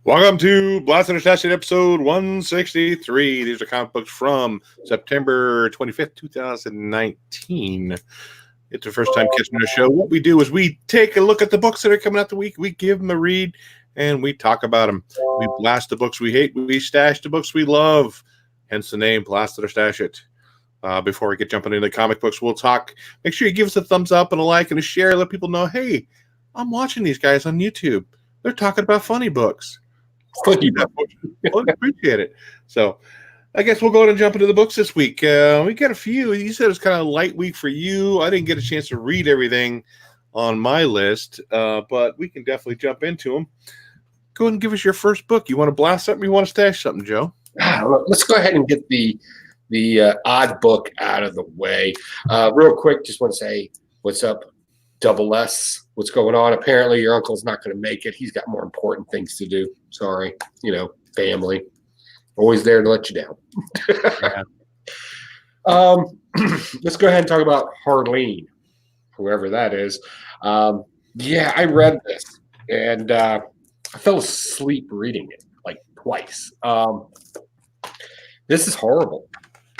Welcome to Blasted Assassin episode 163. These are comic books from September 25th, 2019. It's the first time catching the show. What we do is we take a look at the books that are coming out the week. We give them a read, and we talk about them. We blast the books we hate. We stash the books we love. Hence the name, Blast It or Stash It. Before we get jumping into the comic books, we'll talk. Make sure you give us a thumbs up and a like and a share. Let people know, hey, I'm watching these guys on YouTube. They're talking about funny books. I appreciate it. So I guess we'll go ahead and jump into the books this week. We got a few. You said it's kind of a light week for you. I didn't get a chance to read everything on my list, but we can definitely jump into them. Go ahead and give us your first book. You want to blast something? You want to stash something, Joe? Let's go ahead and get the odd book out of the way. Real quick, just want to say what's up, Double S. What's going on? Apparently, your uncle's not going to make it. He's got more important things to do. Sorry, family. Always there to let you down. Let's go ahead and talk about Harleen, whoever that is. I read this, and I fell asleep reading it like twice. This is horrible.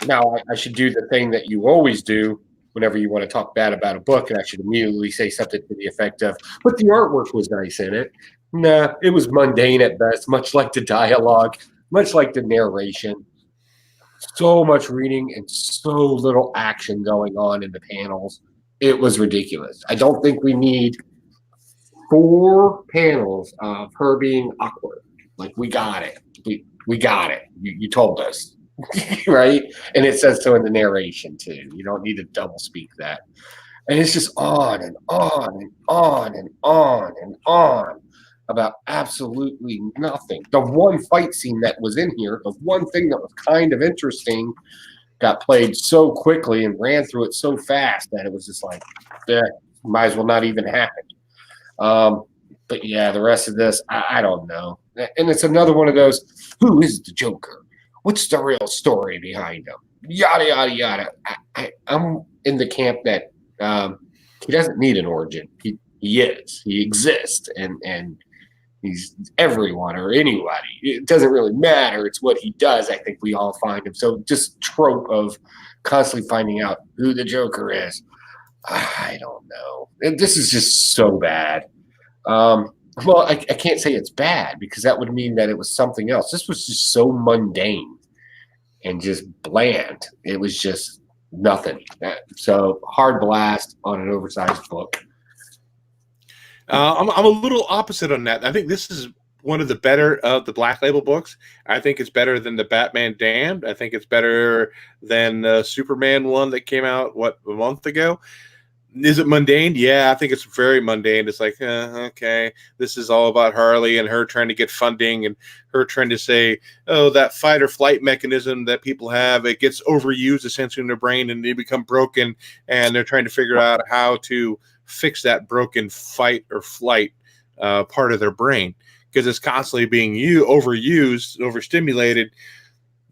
Now, I should do the thing that you always do whenever you want to talk bad about a book, and I should immediately say something to the effect of, but the artwork was nice in it. Nah, it was mundane at best, much like the dialogue, much like the narration. So much reading and so little action going on in the panels. It was ridiculous. I don't think we need 4 panels of her being awkward. Like, we got it. We got it. You told us. Right? And it says so in the narration too. You don't need to double speak that. And it's just on and on and on and on and on about absolutely nothing. The one fight scene that was in here, the one thing that was kind of interesting, got played so quickly and ran through it so fast that it was just like, might as well not even happen. But yeah, the rest of this, I don't know. And it's another one of those, who is the Joker? What's the real story behind him? Yada, yada, yada. I'm in the camp that he doesn't need an origin. He is. He exists. And he's everyone or anybody. It doesn't really matter. It's what he does. I think we all find him. So just trope of constantly finding out who the Joker is. I don't know. And this is just so bad. Well, I can't say it's bad because that would mean that it was something else. This was just so mundane and just bland. It was just nothing. So hard blast on an oversized book. I'm a little opposite on that. I think this is one of the better of the Black Label books. I think it's better than the Batman Damned. I think it's better than the Superman one that came out, a month ago. Is it mundane? Yeah, I think it's very mundane. It's like, okay, this is all about Harley and her trying to get funding and her trying to say, oh, that fight or flight mechanism that people have, it gets overused essentially in their brain and they become broken, and they're trying to figure out how to fix that broken fight or flight part of their brain because it's constantly being overused, overstimulated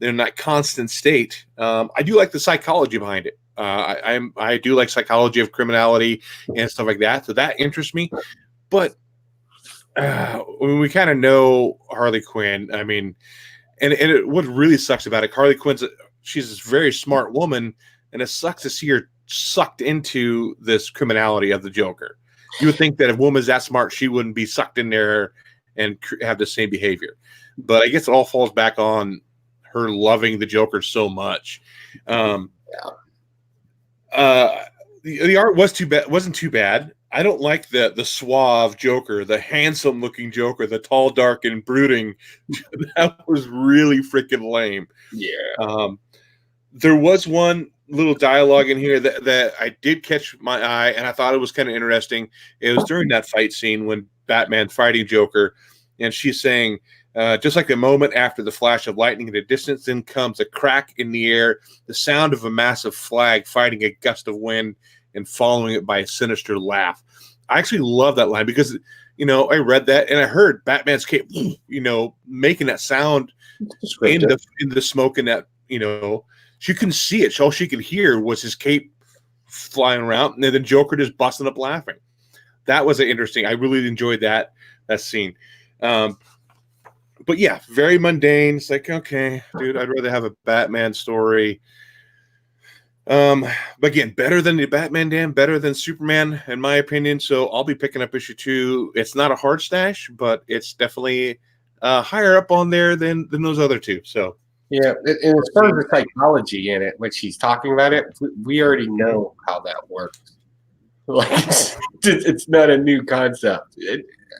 in that constant state. I do like the psychology behind it. I do like psychology of criminality and stuff like that, so that interests me. But we kind of know Harley Quinn. I mean, what really sucks about it, Harley Quinn's she's this very smart woman, and it sucks to see her sucked into this criminality of the Joker. You would think that if a woman's that smart, she wouldn't be sucked in there and have the same behavior. But I guess it all falls back on her loving the Joker so much. The art wasn't too bad. I don't like the suave Joker, the handsome looking Joker, the tall, dark, and brooding. That was really freaking lame. Yeah. There was one little dialogue in here that I did catch my eye, and I thought it was kind of interesting. It was during that fight scene when Batman's fighting Joker, and she's saying, just like the moment after the flash of lightning in the distance, then comes a crack in the air, the sound of a massive flag fighting a gust of wind, and following it by a sinister laugh. I actually love that line because, I read that and I heard Batman's cape, making that sound in the smoke, and that, she couldn't see it. All she could hear was his cape flying around, and then the Joker just busting up laughing. that was an interesting. I really enjoyed that scene. But yeah, very mundane. It's like, okay, dude, I'd rather have a Batman story. But again, better than the Batman Dam, better than Superman, in my opinion. So I'll be picking up issue 2. It's not a hard stash, but it's definitely higher up on there than those other two. So Yeah, and as far as the psychology in it, which he's talking about it, we already know how that works. Like it's not a new concept.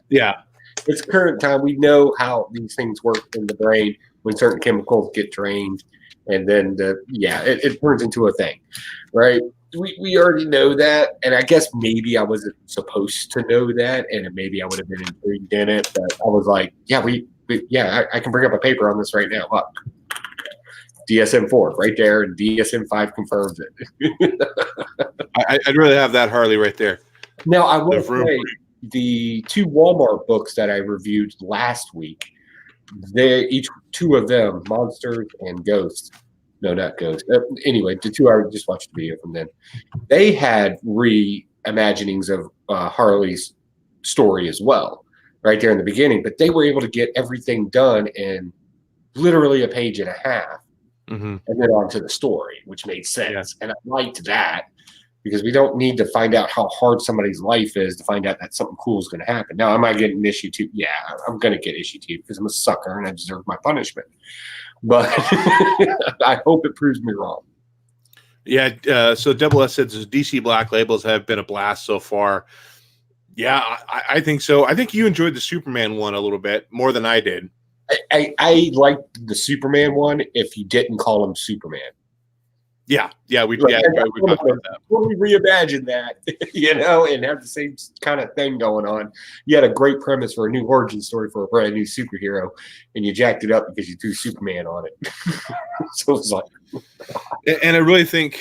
yeah, It's current time. We know how these things work in the brain when certain chemicals get drained, and then it turns into a thing, right? We already know that, and I guess maybe I wasn't supposed to know that, and maybe I would have been intrigued in it. But I was like, I can bring up a paper on this right now. Look, DSM-4 right there, and DSM-5 confirms it. I'd rather have that Harley right there. Now, I will say the 2 Walmart books that I reviewed last week, each 2 of them, Monsters and Ghosts. No, not Ghosts. Anyway, the 2 I just watched the video from them. They had reimaginings of Harley's story as well, right there in the beginning. But they were able to get everything done in literally a page and a half. Mm-hmm. And then on to the story, which made sense. Yeah. And I liked that because we don't need to find out how hard somebody's life is to find out that something cool is going to happen. Now, am I getting issue 2? Yeah, I'm going to get issue 2 because I'm a sucker and I deserve my punishment. But I hope it proves me wrong. Yeah, so Double S said DC Black Labels have been a blast so far. Yeah, I think so. I think you enjoyed the Superman one a little bit more than I did. I liked the Superman one if you didn't call him Superman. Yeah, we totally reimagine that, and have the same kind of thing going on. You had a great premise for a new origin story for a brand new superhero, and you jacked it up because you threw Superman on it. So it's like, and I really think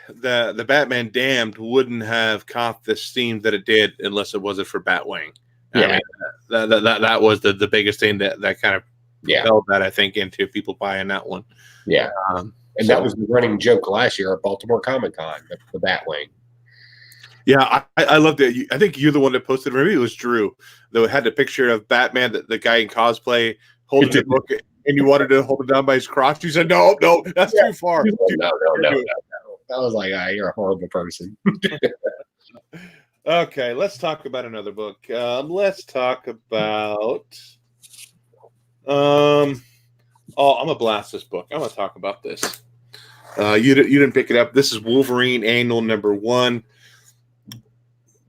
the Batman Damned wouldn't have caught the steam that it did unless it wasn't for Batwing. Yeah, I mean, that was the biggest thing that kind of propelled that, I think, into people buying that one. Yeah. And that was the running joke last year at Baltimore Comic Con, the Batwing. Yeah, I loved it. I think you're the one that posted. Maybe it was Drew that had the picture of Batman, the guy in cosplay holding the book, and you wanted to hold it down by his crotch. You said, "No, that's too far." No. I was like, you're a horrible person. Okay, let's talk about another book. Let's talk about. I'm gonna blast this book. I'm gonna talk about this. You didn't pick it up. This is Wolverine Annual #1.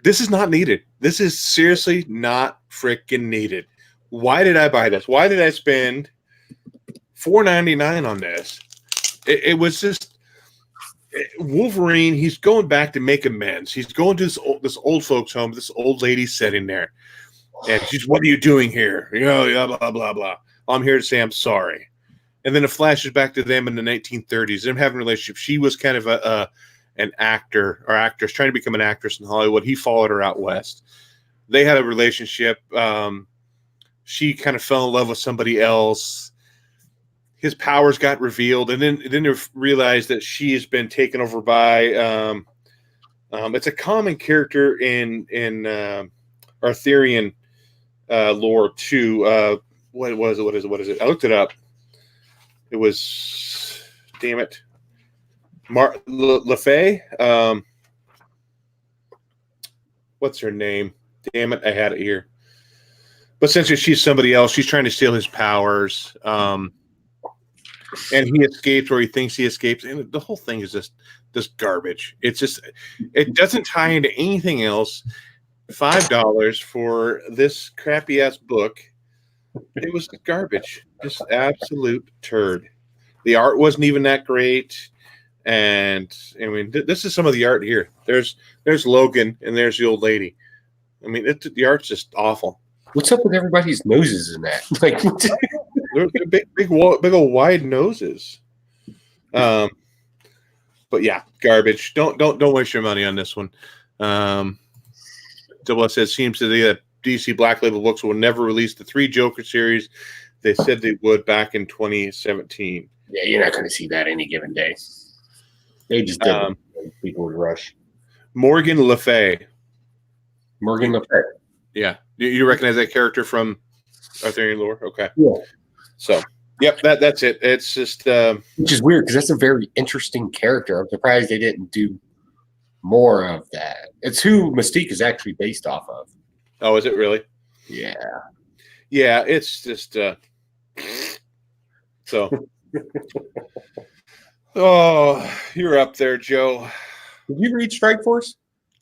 This is not needed. This is seriously not freaking needed. Why did I buy this? Why did I spend $4.99 on this? It was just Wolverine. He's going back to make amends. He's going to this old folks' home. This old lady sitting there, and she's, "What are you doing here?" Blah blah blah. I'm here to say I'm sorry. And then it flashes back to them in the 1930s. Them having a relationship. She was kind of an actor or actress trying to become an actress in Hollywood. He followed her out west. They had a relationship. She kind of fell in love with somebody else. His powers got revealed, and then they realized that she has been taken over by. It's a common character in Arthurian lore too. What is it? I looked it up. It was, damn it, LaFay. What's her name? Damn it, I had it here. But essentially, she's somebody else. She's trying to steal his powers. And he escapes, or he thinks he escapes. And the whole thing is just garbage. It doesn't tie into anything else. $5 for this crappy ass book. It was garbage. Just absolute turd. The art wasn't even that great. And I mean, this is some of the art here. There's Logan and there's the old lady. I mean, the art's just awful. What's up with everybody's noses in that? Like, they're big old wide noses. But yeah, garbage. Don't waste your money on this one. Double S says seems to be that DC Black Label books will never release the 3 Joker series. They said they would back in 2017. Yeah, you're not going to see that any given day. They just did. People would rush. Morgan Le Fay. Morgan Le Fay. Yeah. You recognize that character from Arthurian lore? Okay. Yeah. So, yep, that's it. It's just which is weird because that's a very interesting character. I'm surprised they didn't do more of that. It's who Mystique is actually based off of. Oh, is it really? Yeah. Yeah, it's just so. Oh, you're up there, Joe. Did you read Strike Force?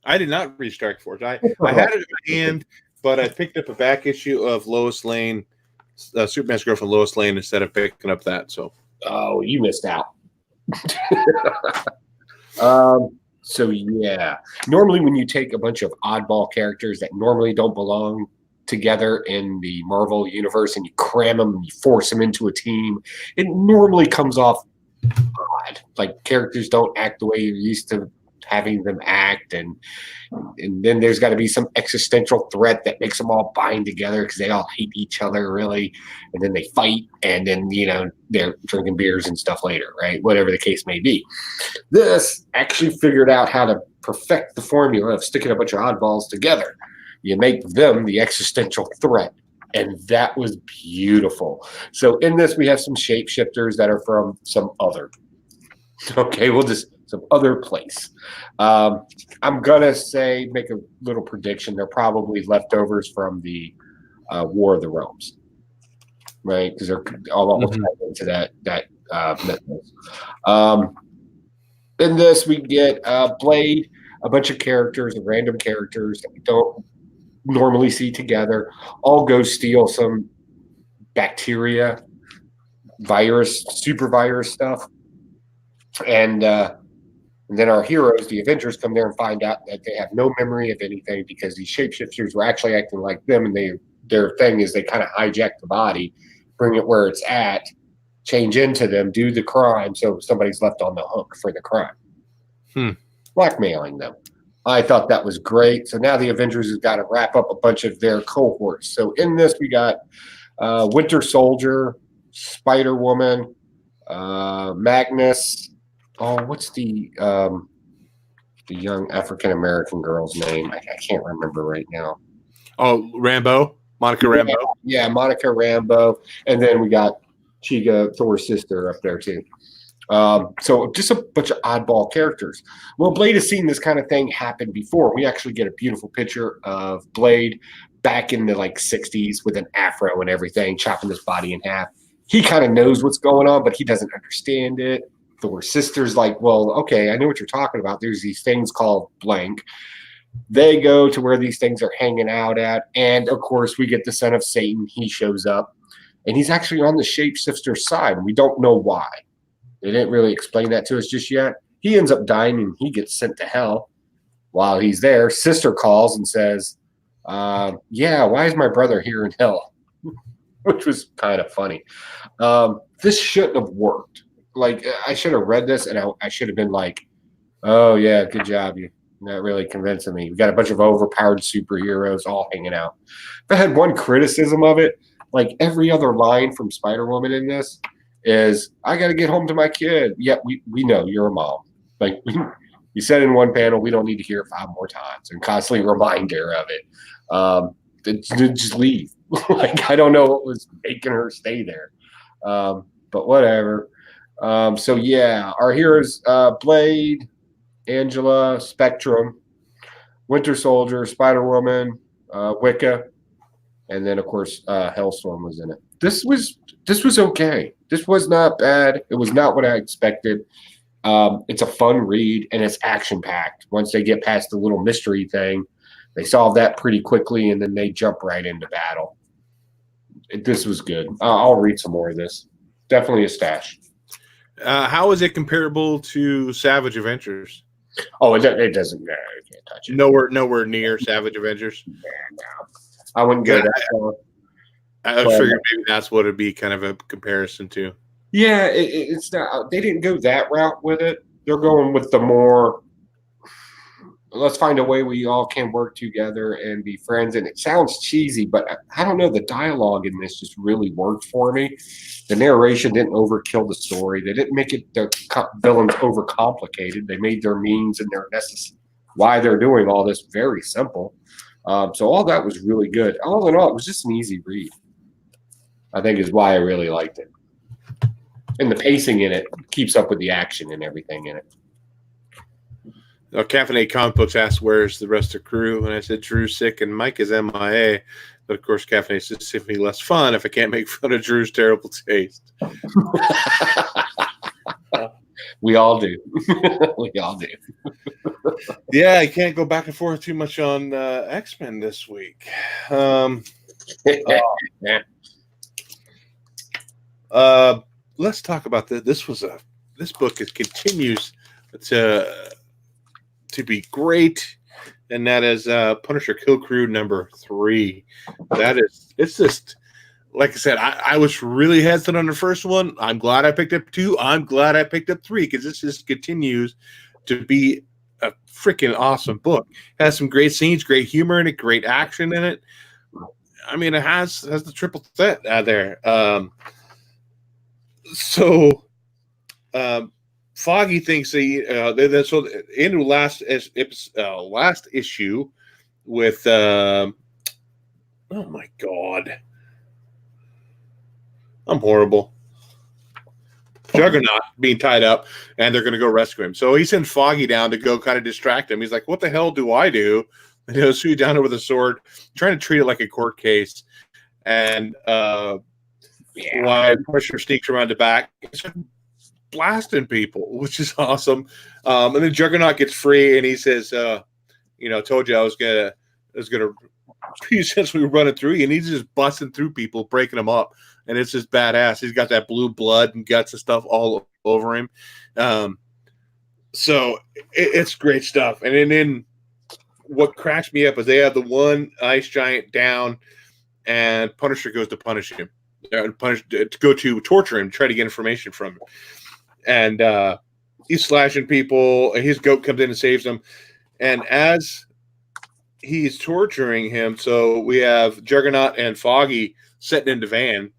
I did not read Strike Force. I had it in my hand, but I picked up a back issue of Lois Lane, Superman's Girlfriend Lois Lane, instead of picking up that. So, oh, you missed out. So yeah, normally when you take a bunch of oddball characters that normally don't belong together in the Marvel universe and you cram them and you force them into a team, it normally comes off odd. Like characters don't act the way you're used to having them act, and then there's got to be some existential threat that makes them all bind together because they all hate each other really, and then they fight, and then they're drinking beers and stuff later, right? Whatever the case may be. This actually figured out how to perfect the formula of sticking a bunch of oddballs together. You make them the existential threat, and that was beautiful. So in this, we have some shapeshifters that are from some other. Okay, we'll just some other place. I'm gonna say make a little prediction. They're probably leftovers from the War of the Realms, right? Because they're all tied into that mythos. In this, we get Blade, a bunch of characters, random characters that we don't normally see together, all go steal some bacteria, virus, super virus stuff. And then our heroes, the Avengers, come there and find out that they have no memory of anything because these shapeshifters were actually acting like them, and their thing is they kind of hijack the body, bring it where it's at, change into them, do the crime, so somebody's left on the hook for the crime. Blackmailing them. I thought that was great. So now the Avengers has got to wrap up a bunch of their cohorts. So in this, we got Winter Soldier, Spider-Woman, Magnus. Oh, what's the young African-American girl's name? I can't remember right now. Oh, Rambeau. Monica Rambeau. Yeah, Monica Rambeau. And then we got Chica, Thor's sister, up there too. So just a bunch of oddball characters. Well, Blade has seen this kind of thing happen before. We actually get a beautiful picture of Blade back in the 60s with an afro and everything, chopping his body in half. He kind of knows what's going on, but he doesn't understand it. Thor's sister's like, well, okay, I know what you're talking about. There's these things called blank. They go to where these things are hanging out at. And of course, we get the son of Satan. He shows up, and he's actually on the shapeshifter's side. We don't know why. They didn't really explain that to us just yet. He ends up dying, and he gets sent to hell. While he's there, Sister calls and says, yeah, why is my brother here in hell? Which was kind of funny. This shouldn't have worked. I should have read this, and I should have been like, oh, yeah, good job. You're not really convincing me. We got a bunch of overpowered superheroes all hanging out. If I had one criticism of it, every other line from Spider-Woman in this is, I got to get home to my kid. Yeah, we know you're a mom. You said in one panel, we don't need to hear it 5 more times and constantly remind her of it. Just leave. I don't know what was making her stay there. But whatever. So yeah, our heroes, Blade, Angela, Spectrum, Winter Soldier, Spider-Woman, Wicca, and then of course Hellstorm was in it. This was okay. This was not bad. It was not what I expected. It's a fun read, and it's action-packed. Once they get past the little mystery thing, they solve that pretty quickly, and then they jump right into battle. This was good. I'll read some more of this. Definitely a stash. How is it comparable to Savage Adventures? Oh, it doesn't matter. You can't touch it. Nowhere near Savage Adventures. No. I wouldn't go that far. I figured maybe that's what it'd be kind of a comparison to. Yeah, it's not. They didn't go that route with it. They're going with the more, let's find a way we all can work together and be friends. And it sounds cheesy, but I don't know. The dialogue in this just really worked for me. The narration didn't overkill the story. They didn't make the villains overcomplicated. They made their means and their why they're doing all this very simple. So all that was really good. All in all, it was just an easy read. I think is why I really liked it. And the pacing in it keeps up with the action and everything in it. Caffeinated Comic Books asked, "Where's the rest of the crew?" And I said, "Drew's sick and Mike is MIA." But of course, Caffeinated is simply less fun if I can't make fun of Drew's terrible taste. We all do. We all do. Yeah, I can't go back and forth too much on X-Men this week. Let's talk about that. This book continues to be great, and that is Punisher Kill Crew number 3. It's just like I said, I was really hesitant on the first one. I'm glad I picked up 2. I'm glad I picked up 3 because this just continues to be a freaking awesome book. It has some great scenes, great humor in it, great action in it. I mean, it has the triple threat out there. Foggy thinks so in the last issue with oh my god, I'm horrible. Juggernaut being tied up, and they're going to go rescue him. So he sends Foggy down to go kind of distract him. He's like, "What the hell do I do?" And he'll shoot down there with a sword, trying to treat it like a court case. And why Punisher sneaks around the back, blasting people, which is awesome. And then Juggernaut gets free, and he says, "Told you I was gonna be essentially running through you," and he's just busting through people, breaking them up, and it's just badass. He's got that blue blood and guts and stuff all over him. So it's great stuff. And then what cracks me up is they have the one ice giant down, and Punisher goes to punish him, to go to torture him, try to get information from him. And he's slashing people, and his goat comes in and saves him. And as he's torturing him, so we have Juggernaut and Foggy sitting in the van,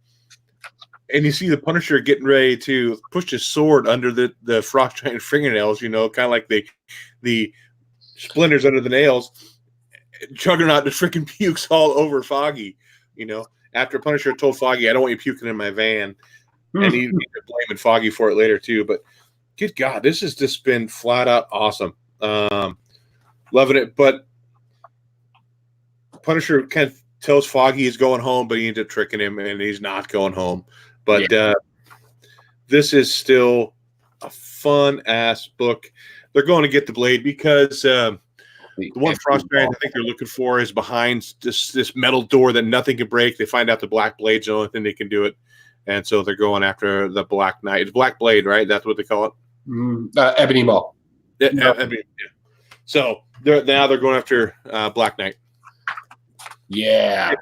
and you see the Punisher getting ready to push his sword under the frost giant fingernails, kind of like the splinters under the nails. Juggernaut just freaking pukes all over Foggy, after Punisher told Foggy, "I don't want you puking in my van." And he's blaming Foggy for it later too. But good God, this has just been flat out awesome. Loving it. But Punisher kind of tells Foggy he's going home, but he ends up tricking him, and he's not going home. But this is still a fun-ass book. They're going to get the blade because the one frost giant I think they're looking for is behind this metal door that nothing can break. They find out the black blade's the only thing they can do it. And so they're going after the Black Knight. It's Black Blade, right? That's what they call it? Ebony Maw. Yeah. So now they're going after Black Knight. Yeah.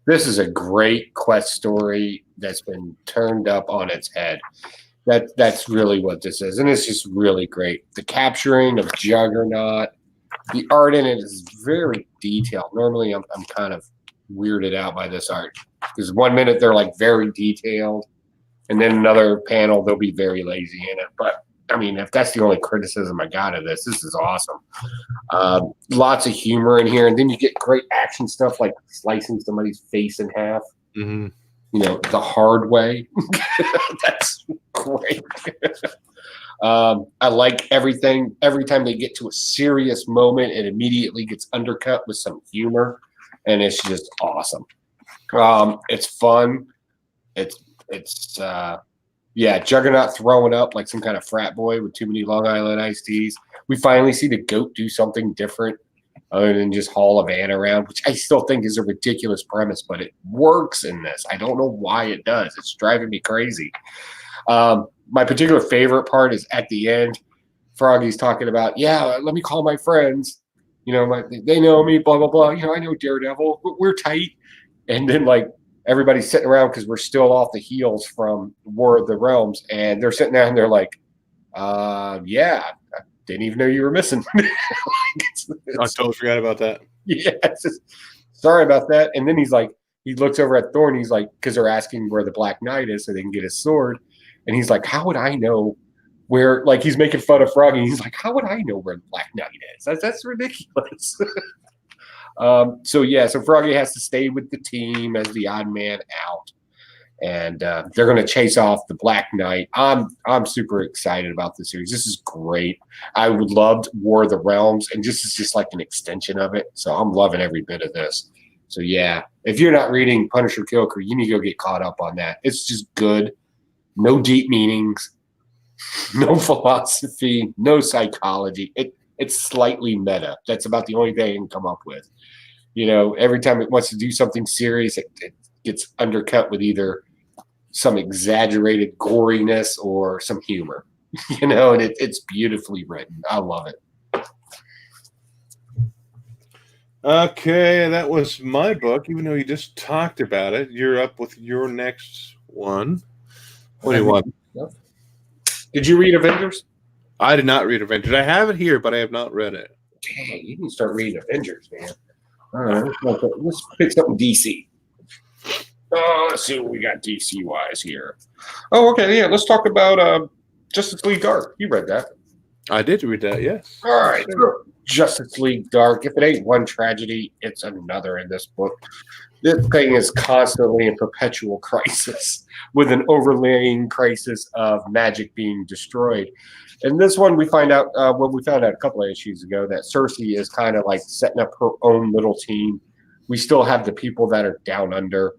This is a great quest story that's been turned up on its head. That's really what this is. And it's just really great. The capturing of Juggernaut, the art in it is very detailed. Normally I'm kind of weirded out by this art because 1 minute they're like very detailed, and then another panel they'll be very lazy in it. But I mean, if that's the only criticism I got of this is awesome. Lots of humor in here, and then you get great action stuff like slicing somebody's face in half. Mm-hmm. The hard way. That's great. I like everything. Every time they get to a serious moment, it immediately gets undercut with some humor, and it's just awesome. It's fun. It's Juggernaut throwing up like some kind of frat boy with too many Long Island iced teas. We finally see the goat do something different other than just haul a van around, which I still think is a ridiculous premise, but it works in this. I don't know why it does. It's driving me crazy. My particular favorite part is at the end. Froggy's talking about, let me call my friends. They know me, blah, blah, blah. I know Daredevil. We're tight. And then, everybody's sitting around because we're still off the heels from War of the Realms. And they're sitting there and they're like, I didn't even know you were missing. I totally forgot about that. Yeah, sorry about that. And then he looks over at Thorn. He's like, because they're asking where the Black Knight is so they can get his sword. And he's like, how would I know where like he's making fun of Froggy. He's like, how would I know where the Black Knight is? That's ridiculous. So Froggy has to stay with the team as the odd man out, and they're going to chase off the Black Knight. I'm super excited about this series. This is great. I would love War of the Realms, and this is just like an extension of it. So I'm loving every bit of this. So yeah, if you're not reading Punisher Kill Crew, you need to go get caught up on that. It's just good. No deep meanings, no philosophy, no psychology. It's slightly meta. That's about the only thing I can come up with. Every time it wants to do something serious, it gets undercut with either some exaggerated goriness or some humor. And it's beautifully written. I love it. Okay, that was my book. Even though you just talked about it, you're up with your next one. What do you want? Did you read Avengers? I did not read Avengers. I have it here, but I have not read it. Dang, you can start reading Avengers, man. All right, let's pick something DC. Let's see what we got DC-wise here. Oh, okay, yeah, let's talk about Justice League Dark. You read that. I did read that, yes. All right, Justice League Dark. If it ain't one tragedy, it's another in this book. This thing is constantly in perpetual crisis with an overlaying crisis of magic being destroyed. And this one, we found out a couple of issues ago that Cersei is kind of like setting up her own little team. We still have the people that are down under.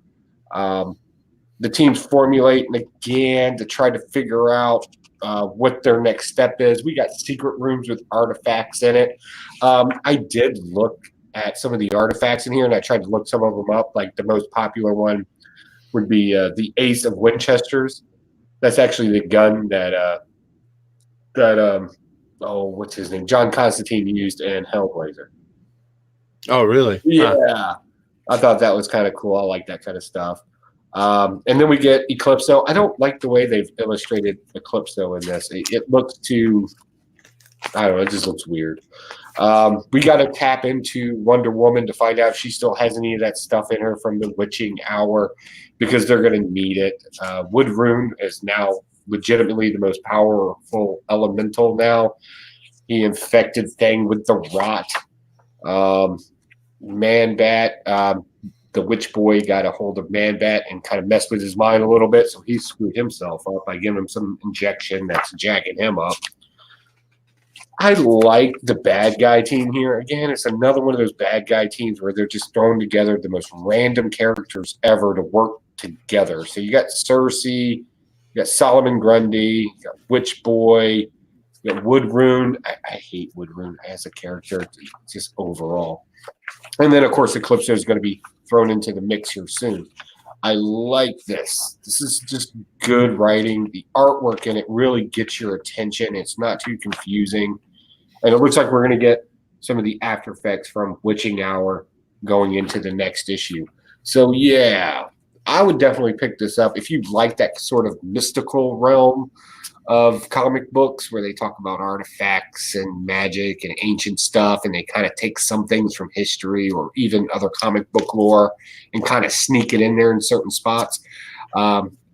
The teams formulating again to try to figure out what their next step is. We got secret rooms with artifacts in it. I did look at some of the artifacts in here, and I tried to look some of them up. Like the most popular one would be the Ace of Winchesters. That's actually the gun that what's his name? John Constantine used in Hellblazer. Oh, really? Yeah. I thought that was kind of cool. I like that kind of stuff. And then we get Eclipso. I don't like the way they've illustrated Eclipso in this. It looks too, I don't know, it just looks weird. We got to tap into Wonder Woman to find out if she still has any of that stuff in her from the Witching Hour, because they're going to need it. Wood Rune is now legitimately the most powerful elemental now. He infected Thing with the rot. Man-Bat, the Witch Boy got a hold of Man-Bat and kind of messed with his mind a little bit, so he screwed himself up by giving him some injection that's jacking him up. I like the bad guy team here. Again, it's another one of those bad guy teams where they're just throwing together the most random characters ever to work together. So you got Cersei, you got Solomon Grundy, you got Witch Boy, you got Wood Rune. I hate Wood Rune as a character, just overall. And then, of course, Eclipso is going to be thrown into the mix here soon. I like this. This is just good writing. The artwork in it really gets your attention. It's not too confusing. And it looks like we're going to get some of the after effects from Witching Hour going into the next issue. So, yeah, I would definitely pick this up. If you like that sort of mystical realm of comic books where they talk about artifacts and magic and ancient stuff, and they kind of take some things from history or even other comic book lore and kind of sneak it in there in certain spots,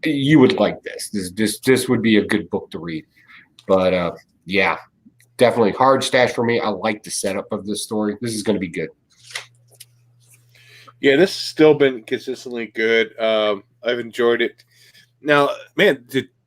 you would like this. This would be a good book to read. But, yeah, definitely hard stash for me. I like the setup of this story. This is going to be good. Yeah, this has still been consistently good. I've enjoyed it. Now, man,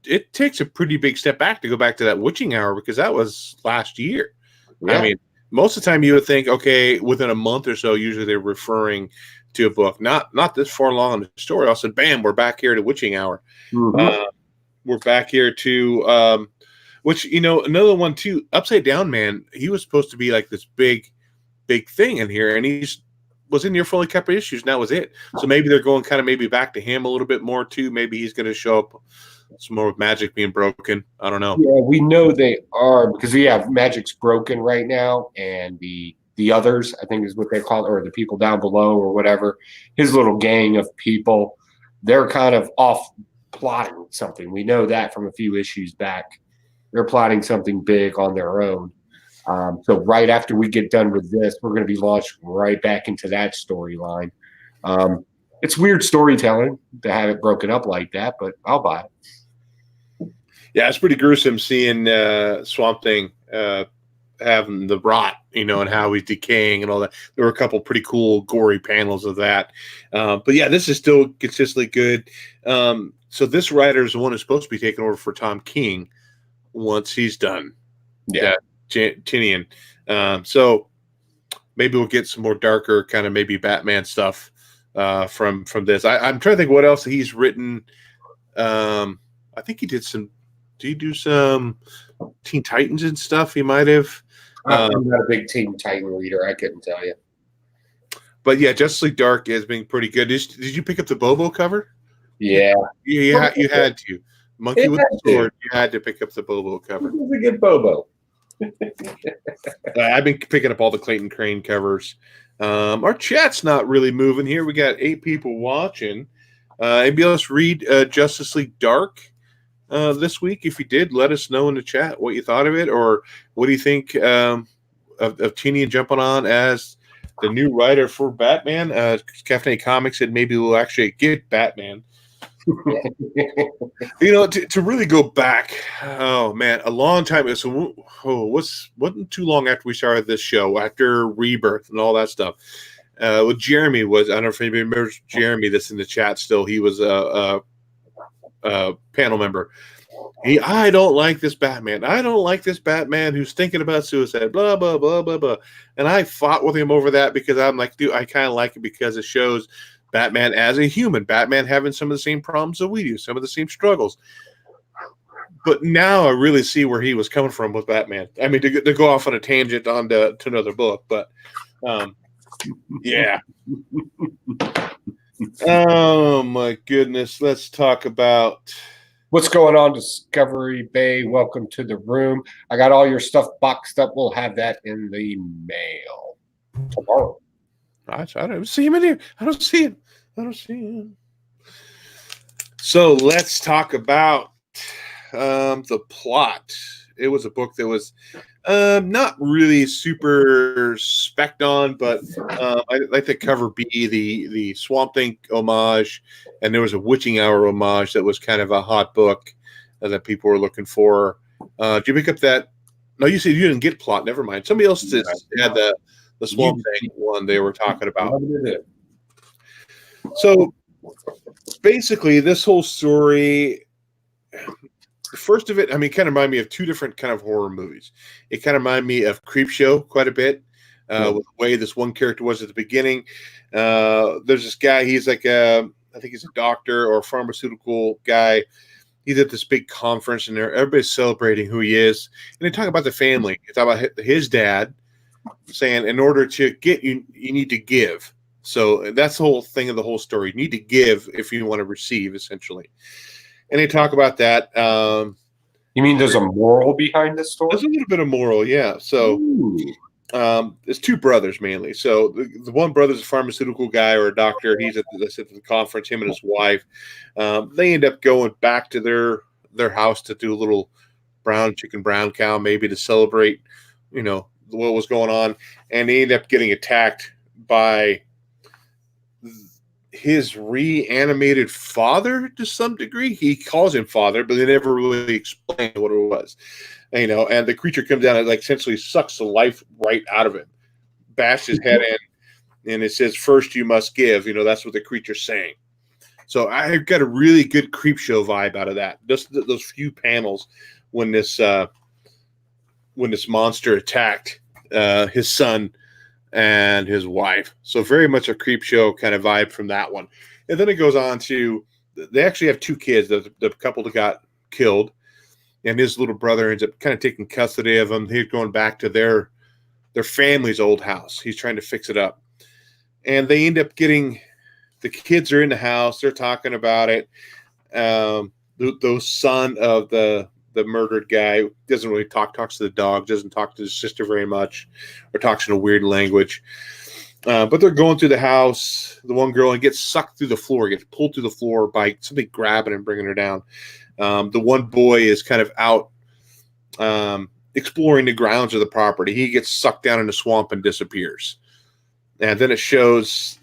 it takes a pretty big step back to go back to that Witching Hour, because that was last year. Yeah. I mean, most of the time you would think, okay, within a month or so, usually they're referring to a book. Not this far along in the story. All of a sudden, bam, we're back here to Witching Hour. Mm-hmm. We're back here to, which, another one too, Upside Down Man, he was supposed to be like this big thing in here, and he's was in here for only a couple of issues, and that was it. So maybe they're going kind of maybe back to him a little bit more too. Maybe he's going to show up some more with magic being broken. I don't know. Yeah, we know they are, because magic's broken right now, and the others, I think is what they call it, or the people down below or whatever, his little gang of people, they're kind of off plotting something. We know that from a few issues back. They're plotting something big on their own. So right after we get done with this, we're going to be launched right back into that storyline. It's weird storytelling to have it broken up like that, but I'll buy it. Yeah, it's pretty gruesome seeing Swamp Thing having the rot, and how he's decaying and all that. There were a couple pretty cool, gory panels of that. But yeah, this is still consistently good. So this writer is the one who's supposed to be taking over for Tom King once he's done. Yeah. Tinian. So maybe we'll get some more darker kind of maybe Batman stuff from this. I'm trying to think what else he's written. I think he did some. Did he do some Teen Titans and stuff? He might have. I'm not a big Teen Titan reader. I couldn't tell you. But yeah, Justice League Dark is being pretty good. Did you pick up the Bobo cover? Yeah. You had to. Monkey with the sword. You had to pick up the Bobo cover. It was a good Bobo. I've been picking up all the Clayton Crane covers. Our chat's not really moving here. We got 8 people watching. Anybody else read Justice League Dark this week? If you did, let us know in the chat what you thought of it, or what do you think of Tinian jumping on as the new writer for Batman. Caffeinated Comics said maybe we'll actually get Batman. To really go back, oh man, a long time ago. So, wasn't too long after we started this show, after Rebirth and all that stuff. With Jeremy I don't know if anybody remembers Jeremy that's in the chat still. He was a panel member. I don't like this Batman. I don't like this Batman who's thinking about suicide, blah, blah, blah, blah, blah. And I fought with him over that because I'm like, dude, I kind of like it because it shows Batman as a human, Batman having some of the same problems that we do, some of the same struggles. But now I really see where he was coming from with Batman. I mean, to go off on a tangent on to another book, but yeah. Oh, my goodness. Let's talk about... What's going on, Discovery Bay? Welcome to the room. I got all your stuff boxed up. We'll have that in the mail tomorrow. I don't see him in here. I don't see him. So let's talk about the plot. It was a book that was not really super spec'd on, but I like the cover B, the Swamp Thing homage, and there was a Witching Hour homage that was kind of a hot book that people were looking for. Did you pick up that? No, you said you didn't get plot. Never mind. Somebody else had the Swamp Thing one they were talking about. So basically, this whole story, the first of it, I mean, kind of reminded me of 2 different kind of horror movies. It kind of reminded me of Creepshow quite a bit, with the way this one character was at the beginning. There's this guy, he's like I think he's a doctor or a pharmaceutical guy. He's at this big conference, and everybody's celebrating who he is. And they talk about the family. They talk about his dad, saying, in order to get you need to give. So that's the whole thing of the whole story. You need to give if you want to receive, essentially. And they talk about that. You mean there's a moral behind this story? There's a little bit of moral, yeah. So there's 2 brothers mainly. So the one brother's a pharmaceutical guy or a doctor. He's at the conference, him and his wife. They end up going back to their house to do a little brown cow, maybe to celebrate, what was going on. And they end up getting attacked by his reanimated father to some degree. He calls him father, but they never really explain what it was. And the creature comes down and essentially sucks the life right out of him, bashed his head in, and it says, "First you must give." That's what the creature's saying. So I got a really good Creepshow vibe out of that. Just those few panels when this monster attacked his son and his wife. So very much a Creepshow kind of vibe from that one. And then it goes on to, they actually have 2 kids, the couple that got killed, and his little brother ends up kind of taking custody of them. He's going back to their family's old house. He's trying to fix it up. And they end up getting, the kids are in the house. They're talking about it. The son of the murdered guy doesn't really talks to the dog, doesn't talk to his sister very much, or talks in a weird language. But they're going through the house, the one girl, and gets sucked through the floor, gets pulled through the floor by something grabbing and bringing her down. The one boy is kind of out exploring the grounds of the property. He gets sucked down in the swamp and disappears. And then it shows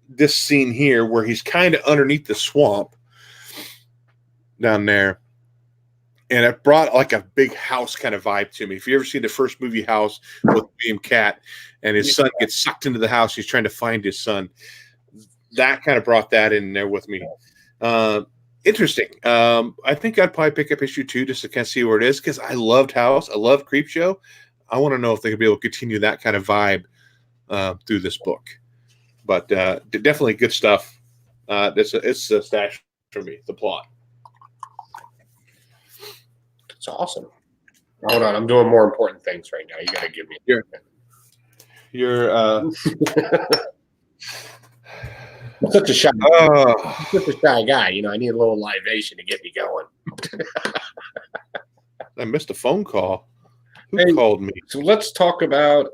this scene here where he's kind of underneath the swamp down there. and it brought like a big house kind of vibe to me. If you ever seen the first movie House with William Cat, and his son gets sucked into the house, he's trying to find his son. That kind of brought that in there with me. Interesting. I think I'd probably pick up issue 2 just to kind of see where it is, because I loved House. I love Creepshow. I want to know if they could be able to continue that kind of vibe through this book. But definitely good stuff. It's a stash for me, the plot. It's awesome. Hold on, I'm doing more important things right now. You got to give me You're I'm such a shy guy. You know, I need a little libation to get me going. I missed a phone call. Who called me? So let's talk about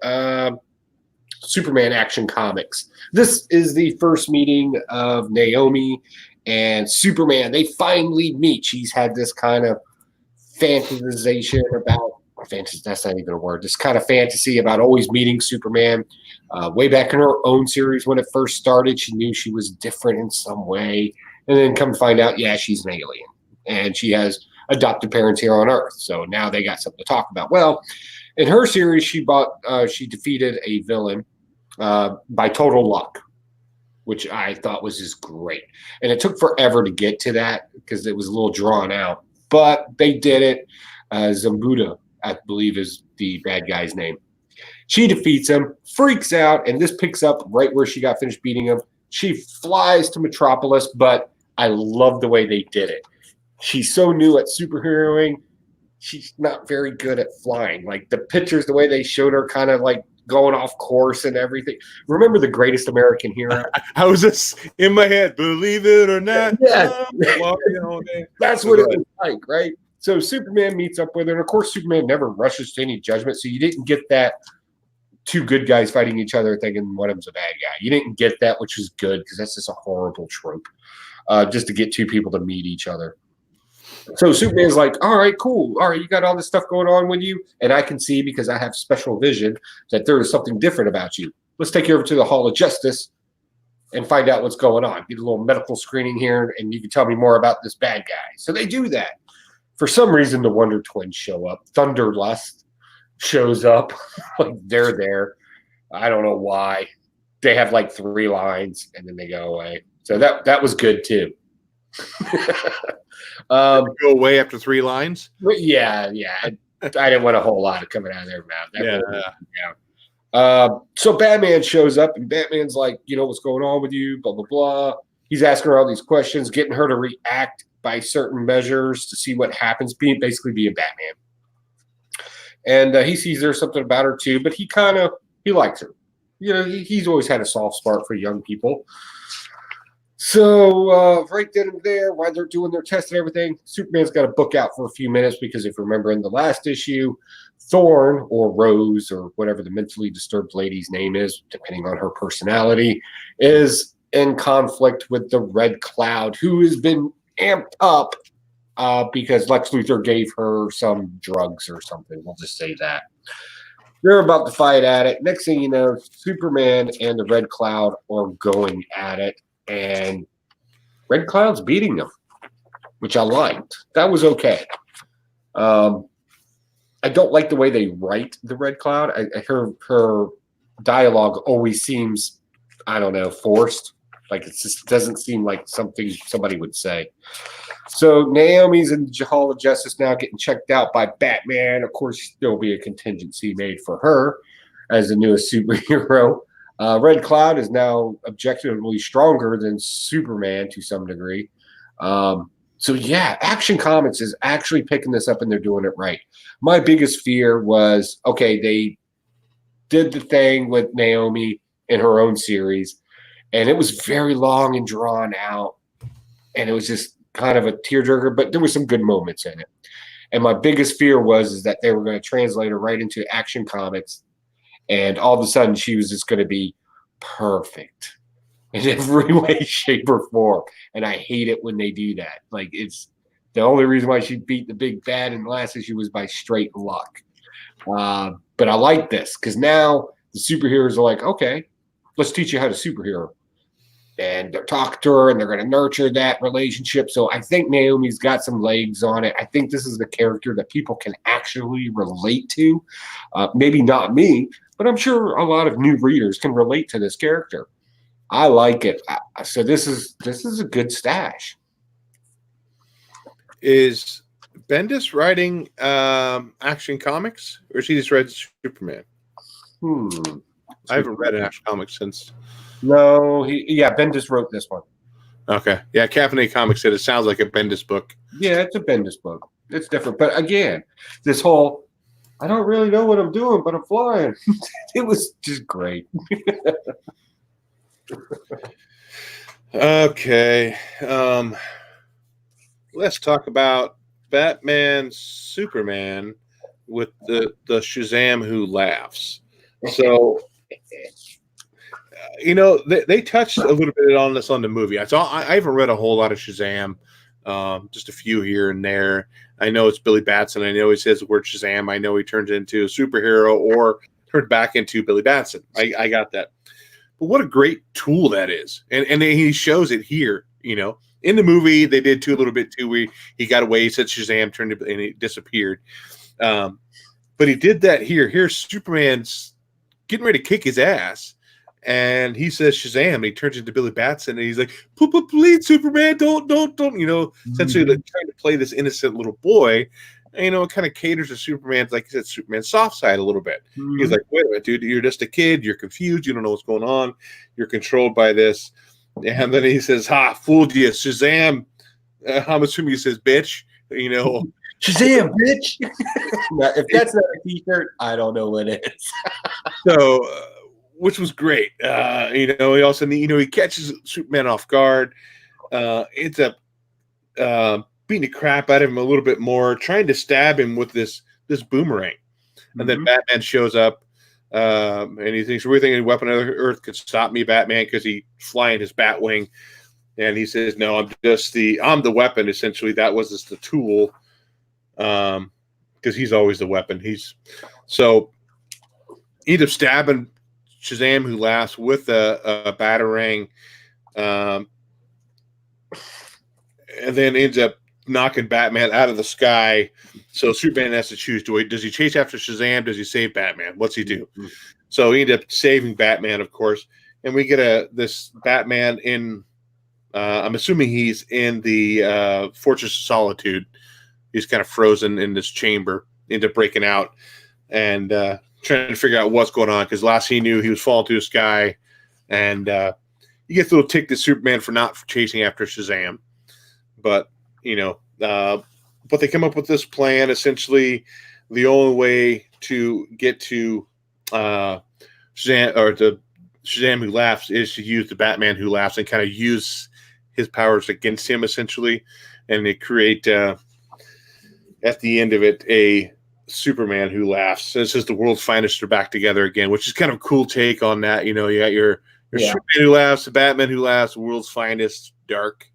Superman Action Comics. This is the first meeting of Naomi and Superman. They finally meet. She's had this kind of fantasization about fantasy. That's not even a word. This kind of fantasy about always meeting Superman. Way back in her own series when it first started, she knew she was different in some way. And then come to find out, yeah, she's an alien. And she has adopted parents here on Earth. So now they got something to talk about. Well, in her series, she defeated a villain by total luck, which I thought was just great. And it took forever to get to that because it was a little drawn out. But they did it. Zambuda, I believe, is the bad guy's name. She defeats him, freaks out, and this picks up right where she got finished beating him. She flies to Metropolis, but I love the way they did it. She's so new at superheroing. She's not very good at flying. Like the pictures, the way they showed her kind of like going off course and everything. Remember The Greatest American Hero? I was just in my head, believe it or not. Yeah. That's what it was like, right? So Superman meets up with her. And of course, Superman never rushes to any judgment. So you didn't get that two good guys fighting each other thinking one of them's a bad guy. You didn't get that, which was good because that's just a horrible trope. Just to get two people to meet each other. So Superman's like, all right, cool. All right, you got all this stuff going on with you. And I can see, because I have special vision, that there is something different about you. Let's take you over to the Hall of Justice and find out what's going on. Get a little medical screening here, and you can tell me more about this bad guy. So they do that. For some reason, the Wonder Twins show up. Thunderlust shows up. Like they're there. I don't know why. They have like 3 lines, and then they go away. So that was good, too. Go away after 3 lines? Yeah. I didn't want a whole lot of coming out of their mouth. So Batman shows up, and Batman's like, you know, what's going on with you, blah, blah, blah. He's asking her all these questions, getting her to react by certain measures to see what happens, basically being Batman. And he sees there's something about her, too, but he likes her. You know, he's always had a soft spot for young people. So right then and there, while they're doing their test and everything, Superman's got to book out for a few minutes because if you remember in the last issue, Thorn or Rose or whatever the mentally disturbed lady's name is, depending on her personality, is in conflict with the Red Cloud, who has been amped up because Lex Luthor gave her some drugs or something. We'll just say that. They're about to fight at it. Next thing you know, Superman and the Red Cloud are going at it. And Red Cloud's beating them, which I liked. That was okay. I don't like the way they write the Red Cloud. Her dialogue always seems, I don't know, forced. Like it just doesn't seem like something somebody would say. So Naomi's in the Hall of Justice now getting checked out by Batman. Of course, there'll be a contingency made for her as the newest superhero. Red Cloud is now objectively stronger than Superman to some degree. So, yeah, Action Comics is actually picking this up and they're doing it right. My biggest fear was, okay, they did the thing with Naomi in her own series, and it was very long and drawn out, and it was just kind of a tearjerker, but there were some good moments in it. And my biggest fear was that they were going to translate her right into Action Comics, and all of a sudden, she was just going to be perfect in every way, shape, or form. And I hate it when they do that. Like, it's the only reason why she beat the big bad in the last issue was by straight luck. But I like this because now the superheroes are like, okay, let's teach you how to superhero. and they're talking to her, and they're going to nurture that relationship. So I think Naomi's got some legs on it. I think this is the character that people can actually relate to. Maybe not me, but I'm sure a lot of new readers can relate to this character. I like it. So this is a good stash. Is Bendis writing Action Comics, or is he just read Superman? I haven't read an Action Comics since. No, Bendis wrote this one. Okay. Yeah, Caffeinated Comics said it sounds like a Bendis book. Yeah, it's a Bendis book. It's different. But again, this whole, I don't really know what I'm doing, but I'm flying. It was just great. Okay. Let's talk about Batman Superman with the Shazam who laughs. So they touched a little bit on this on the movie. I haven't read a whole lot of Shazam, just a few here and there. I know it's Billy Batson. I know he says the word Shazam. I know he turns into a superhero or turned back into Billy Batson. I got that. But what a great tool that is. And he shows it here, In the movie, they did a little bit too. Where he got away, he said Shazam, turned and he disappeared. But he did that here. Here's Superman's getting ready to kick his ass. And he says Shazam, and he turns into Billy Batson, and he's like, please, Superman, don't, essentially like, trying to play this innocent little boy. And, it kind of caters to Superman's, like I said, Superman's soft side a little bit. Mm-hmm. He's like, wait a minute, dude, you're just a kid, you're confused, you don't know what's going on, you're controlled by this. And then he says, fooled you, Shazam. I'm assuming he says, bitch, Shazam, bitch. Now, if that's not a t-shirt, I don't know what it is. So, which was great. He also, he catches Superman off guard, ends up beating the crap out of him a little bit more, trying to stab him with this boomerang. And then Batman shows up, and he thinks, we're thinking Weapon of Earth could stop me, Batman, because he's flying his Batwing. And he says, no, I'm the weapon, essentially. That was just the tool, because he's always the weapon. So he ends up stabbing Shazam, who laughs, with a batarang, and then ends up knocking Batman out of the sky. So Superman has to choose: does he chase after Shazam? Does he save Batman? What's he do? Mm-hmm. So he ended up saving Batman, of course, and we get this Batman in. I'm assuming he's in the Fortress of Solitude. He's kind of frozen in this chamber, end up breaking out, and trying to figure out what's going on, because last he knew, he was falling through the sky, and he gets a little ticked at Superman for not chasing after Shazam. But but they come up with this plan. Essentially, the only way to get to Shazam, or the Shazam who laughs, is to use the Batman who laughs and kind of use his powers against him, essentially, and they create at the end of it a Superman who laughs. So it's just the world's finest are back together again, which is kind of a cool take on that. You got your Superman who laughs, the Batman who laughs, the world's finest dark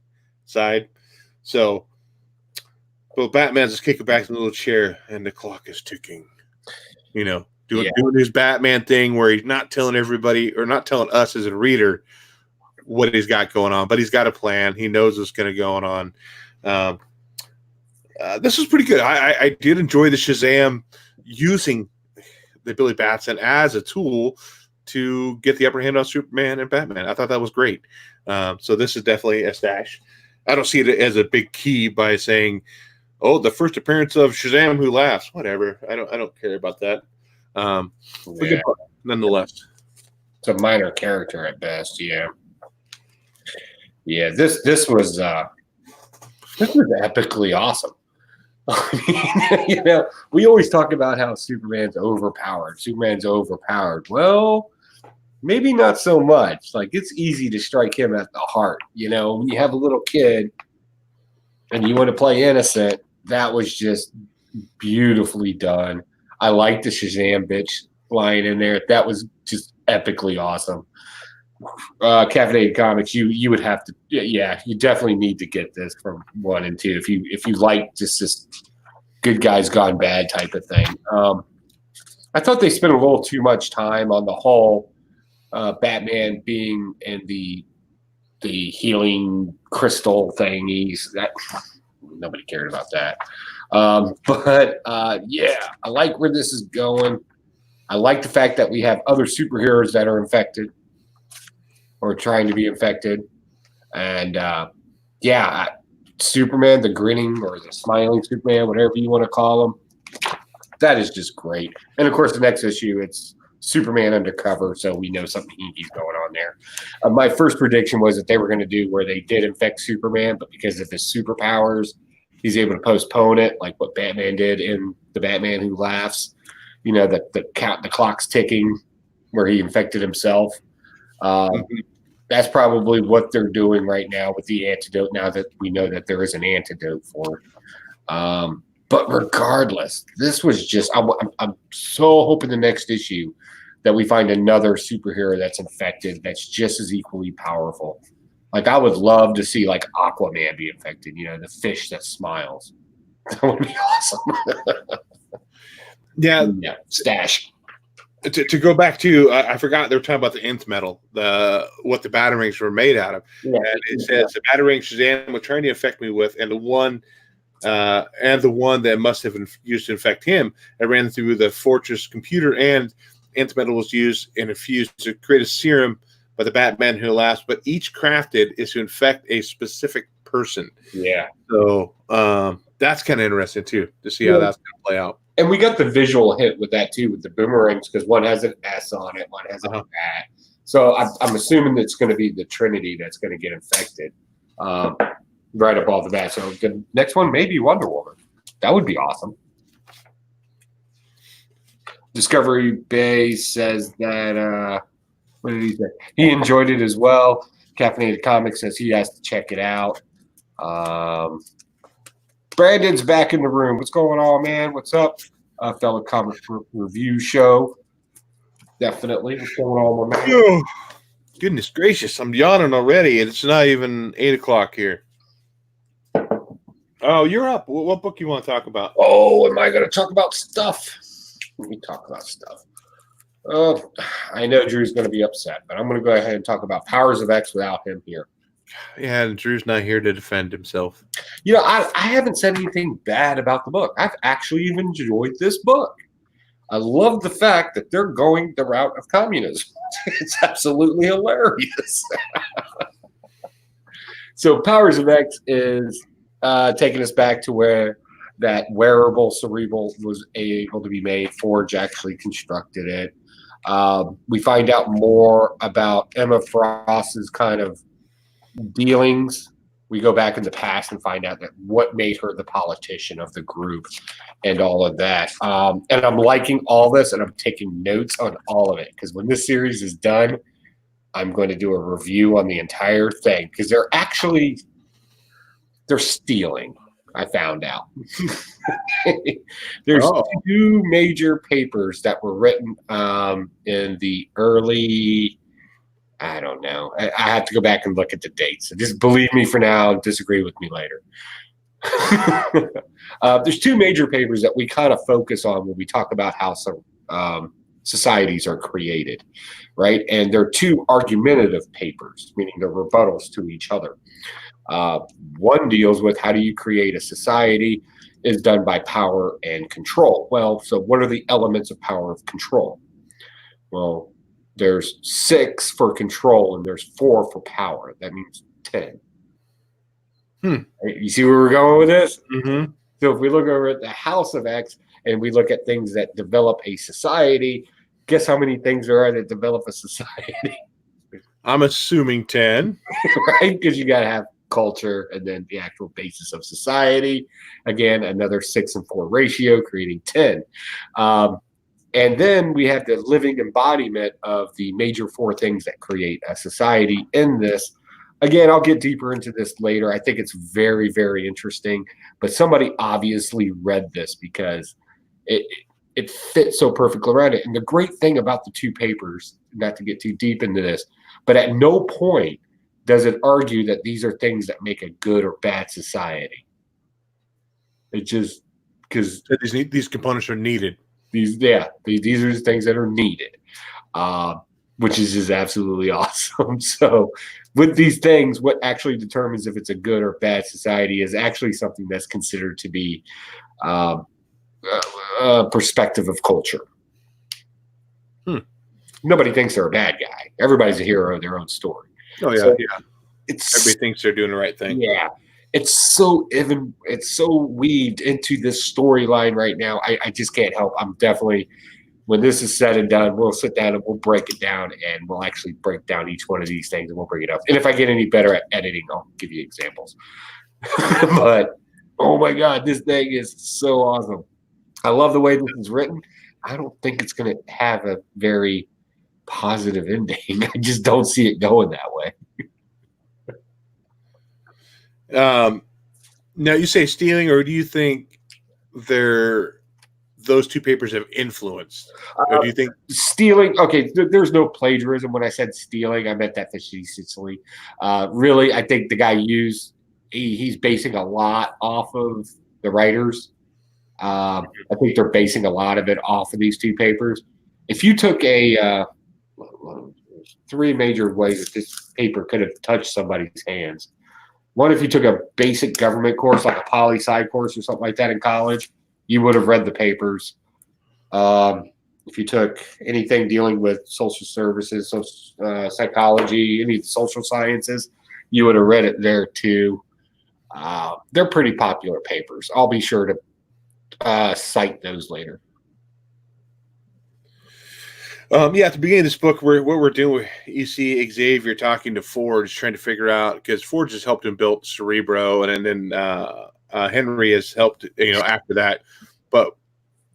side. So, but Batman's just kicking back in the little chair, and the clock is ticking. Doing his Batman thing, where he's not telling everybody, or not telling us as a reader, what he's got going on, but he's got a plan. He knows what's going to go on. This was pretty good. I did enjoy the Shazam using the Billy Batson as a tool to get the upper hand on Superman and Batman. I thought that was great. So this is definitely a stash. I don't see it as a big key by saying, "Oh, the first appearance of Shazam who laughs." Whatever. I don't care about that. But good book, nonetheless. It's a minor character at best. Yeah. Yeah. This was epically awesome. I mean, we always talk about how Superman's overpowered. Well, maybe not so much. Like, it's easy to strike him at the heart. When you have a little kid and you want to play innocent, that was just beautifully done. I like the Shazam bitch line in there. That was just epically awesome. Caffeinated Comics, you would have to, you definitely need to get this from 1 and 2 if you like just this good guys gone bad type of thing. I thought they spent a little too much time on the whole Batman being in the the healing crystal thingies. That nobody cared about that. But yeah, I like where this is going. I like the fact that we have other superheroes that are infected or trying to be infected. And yeah, Superman, the grinning or the smiling Superman, whatever you want to call him, that is just great. And of course, the next issue, it's Superman undercover, so we know something hinky's going on there. My first prediction was that they were going to do where they did infect Superman, but because of his superpowers, he's able to postpone it, like what Batman did in The Batman Who Laughs. You know, the clock's ticking where he infected himself. That's probably what they're doing right now with the antidote, now that we know that there is an antidote for it. But regardless, this was just, I'm so hoping the next issue that we find another superhero that's infected that's just as equally powerful. Like, I would love to see, like, Aquaman be infected, you know, the fish that smiles. That would be awesome. Yeah. Stash. To go back to, I forgot they were talking about the nth metal, what the batarangs were made out of. Yeah. And it says the batarang Shazam was trying to infect me with, and the one that must have used to infect him, it ran through the Fortress computer, and nth metal was used and infused to create a serum by the Batman Who Laughs. But each crafted is to infect a specific person. Yeah. So that's kind of interesting too, to see how that's going to play out. And we got the visual hit with that too, with the boomerangs, because one has an S on it, one has an at. So I'm assuming it's going to be the Trinity that's going to get infected right up off the bat. So the next one may be Wonder Woman. That would be awesome. Discovery Bay says that what did he say? He enjoyed it as well. Caffeinated Comics says he has to check it out. Brandon's back in the room. What's going on, man? What's up? Fellow comic review show. Definitely. What's going on, my man? Oh, goodness gracious. I'm yawning already. It's not even 8 o'clock here. Oh, you're up. What book you want to talk about? Oh, am I going to talk about stuff? Let me talk about stuff. I know Drew's going to be upset, but I'm going to go ahead and talk about Powers of X without him here. Yeah, Drew's not here to defend himself. You know, I haven't said anything bad about the book. I've actually enjoyed this book. I love the fact that they're going the route of communism. It's absolutely hilarious. So Powers of X is taking us back to where that wearable cerebral was able to be made. Forge actually constructed it. We find out more about Emma Frost's kind of dealings. We go back in the past and find out that what made her the politician of the group and all of that. And I'm liking all this, and I'm taking notes on all of it, because when this series is done, I'm going to do a review on the entire thing, because they're stealing. I found out. There's two major papers that were written in the early, I don't know. I have to go back and look at the dates. So just believe me for now and disagree with me later. There's two major papers that we kind of focus on when we talk about how some societies are created, right? And they're two argumentative papers, meaning they're rebuttals to each other. One deals with how do you create a society, is done by power and control. Well, so what are the elements of power of control? Well, there's 6 for control and there's 4 for power. That means 10. You see where we're going with this? Mm-hmm. So if we look over at the House of X and we look at things that develop a society, guess how many things there are that develop a society? I'm assuming 10. Right? Because you got to have culture and then the actual basis of society. Again, another 6 and 4 ratio, creating 10. And then we have the living embodiment of the major 4 things that create a society in this. Again, I'll get deeper into this later. I think it's very, very interesting. But somebody obviously read this because it fits so perfectly around it. And the great thing about the two papers, not to get too deep into this, but at no point does it argue that these are things that make a good or bad society. It just, because these components are needed. These are the things that are needed. which is just absolutely awesome. So, with these things, what actually determines if it's a good or bad society is actually something that's considered to be um, a perspective of culture. Hmm. Nobody thinks they're a bad guy. Everybody's a hero in their own story. Oh yeah, So yeah. it's Everybody thinks they're doing the right thing. yeah, it's so weaved into this storyline right now. I just can't help. I'm definitely when this is said and done, we'll sit down and we'll break it down and we'll actually break down each one of these things and we'll bring it up. And if I get any better at editing, I'll give you examples. But oh my god, this thing is so awesome. I love the way this is written. I don't think it's going to have a very positive ending. I just don't see it going that way. Now you say stealing, or do you think those two papers have influenced? Or do you think Stealing? Okay, there's no plagiarism. When I said stealing, I meant that facetiously. Really, I think the guy he's basing a lot off of the writers. I think they're basing a lot of it off of these two papers. If you took three major ways that this paper could have touched somebody's hands. One, if you took a basic government course, like a poli-sci course or something like that in college, you would have read the papers. If you took anything dealing with social services, psychology, any social sciences, you would have read it there too. They're pretty popular papers. I'll be sure to cite those later. Yeah, at the beginning of this book, what we're doing, you see Xavier talking to Forge, trying to figure out, because Forge has helped him build Cerebro, and then Henry has helped, after that. But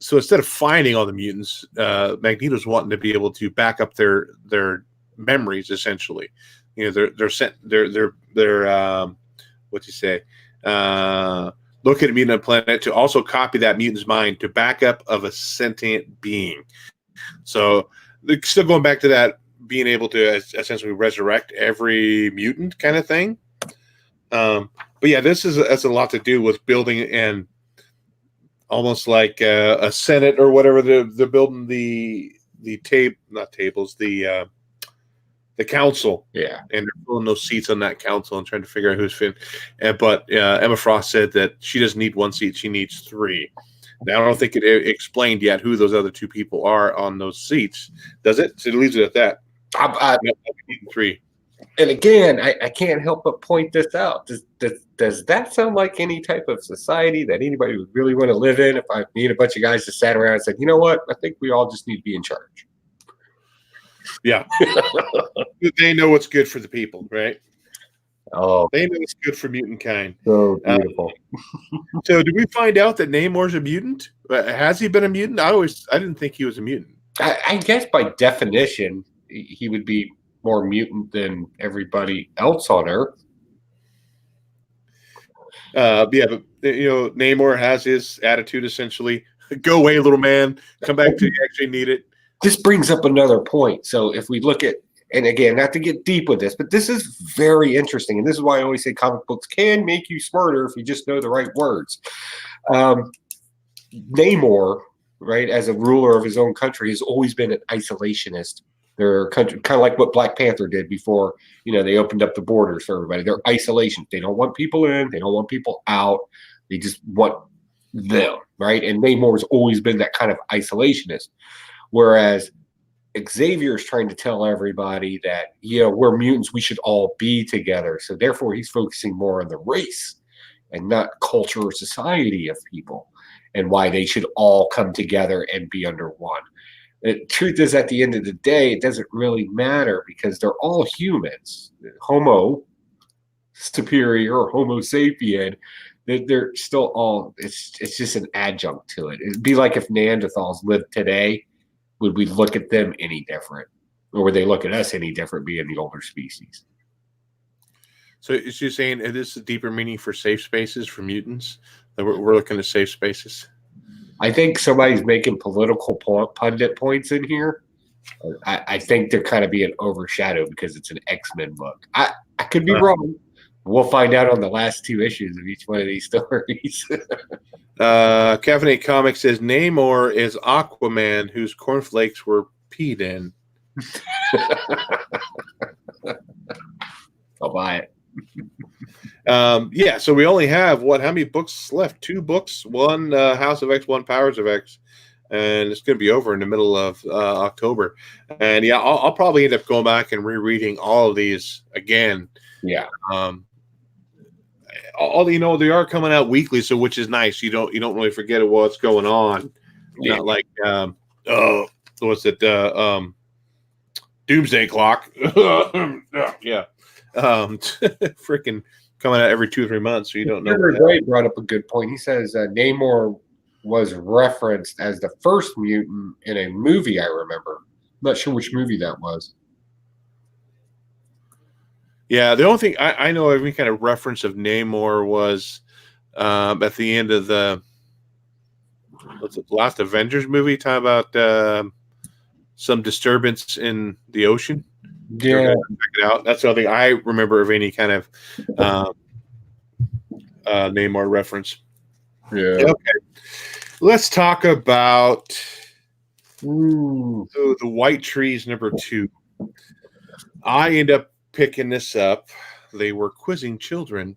so instead of finding all the mutants, Magneto's wanting to be able to back up their memories, essentially. They're what you say? Look at a mutant planet to also copy that mutant's mind to backup of a sentient being. So still going back to that, being able to essentially resurrect every mutant kind of thing. But yeah, this has a lot to do with building and almost like a Senate or whatever. They're building the council. Yeah. And they're filling those seats on that council and trying to figure out who's fit. But Emma Frost said that she doesn't need one seat; she needs three. Now, I don't think it explained yet who those other two people are on those seats, does it? So it leaves it at that. Three. And again, I can't help but point this out. Does that sound like any type of society that anybody would really want to live in? If I meet a bunch of guys that sat around and said, you know what, I think we all just need to be in charge. Yeah. They know what's good for the people, right? Oh, they know it's good for mutant kind. So beautiful. So, did we find out that Namor's a mutant? Has he been a mutant? I didn't think he was a mutant. I guess by definition, he would be more mutant than everybody else on Earth. Yeah, but Namor has his attitude essentially: "Go away, little man. Come back till you actually need it." This brings up another point. So, if we look at, and again, not to get deep with this, but this is very interesting. And this is why I always say comic books can make you smarter if you just know the right words. Namor, right, as a ruler of his own country, has always been an isolationist. They're kind of like what Black Panther did before, they opened up the borders for everybody. They're isolation. They don't want people in. They don't want people out. They just want them, right? And Namor's always been that kind of isolationist. Whereas Xavier is trying to tell everybody that, we're mutants, we should all be together. So therefore, he's focusing more on the race and not culture or society of people and why they should all come together and be under one. The truth is, at the end of the day, it doesn't really matter because they're all humans. Homo superior or Homo sapien, they're still all, it's just an adjunct to it. It'd be like if Neanderthals lived today. Would we look at them any different? Or would they look at us any different being the older species? So is you saying it is a deeper meaning for safe spaces for mutants? That we're looking at safe spaces? I think somebody's making political pundit points in here. I think they're kind of being overshadowed because it's an X-Men book. I could be wrong. We'll find out on the last two issues of each one of these stories. Caffeinate Comics says Namor is Aquaman whose cornflakes were peed in. I'll buy it. Yeah, so we only have how many books left? 2 books, one House of X, one Powers of X, and it's going to be over in the middle of October. And yeah, I'll probably end up going back and rereading all of these again. Yeah. All they are coming out weekly, so which is nice. You don't really forget what's going on. Yeah. Not like what's it? Doomsday Clock. Yeah. Freaking coming out every 2 or 3 months, so you don't know. Ray brought up a good point. He says Namor was referenced as the first mutant in a movie. I remember. I'm not sure which movie that was. Yeah, the only thing I know every kind of reference of Namor was at the end of the last Avengers movie, talking about some disturbance in the ocean. Yeah, check it out. That's the only thing I remember of any kind of Namor reference. Yeah. Okay, let's talk about the White Trees #2. I end up picking this up. They were quizzing children.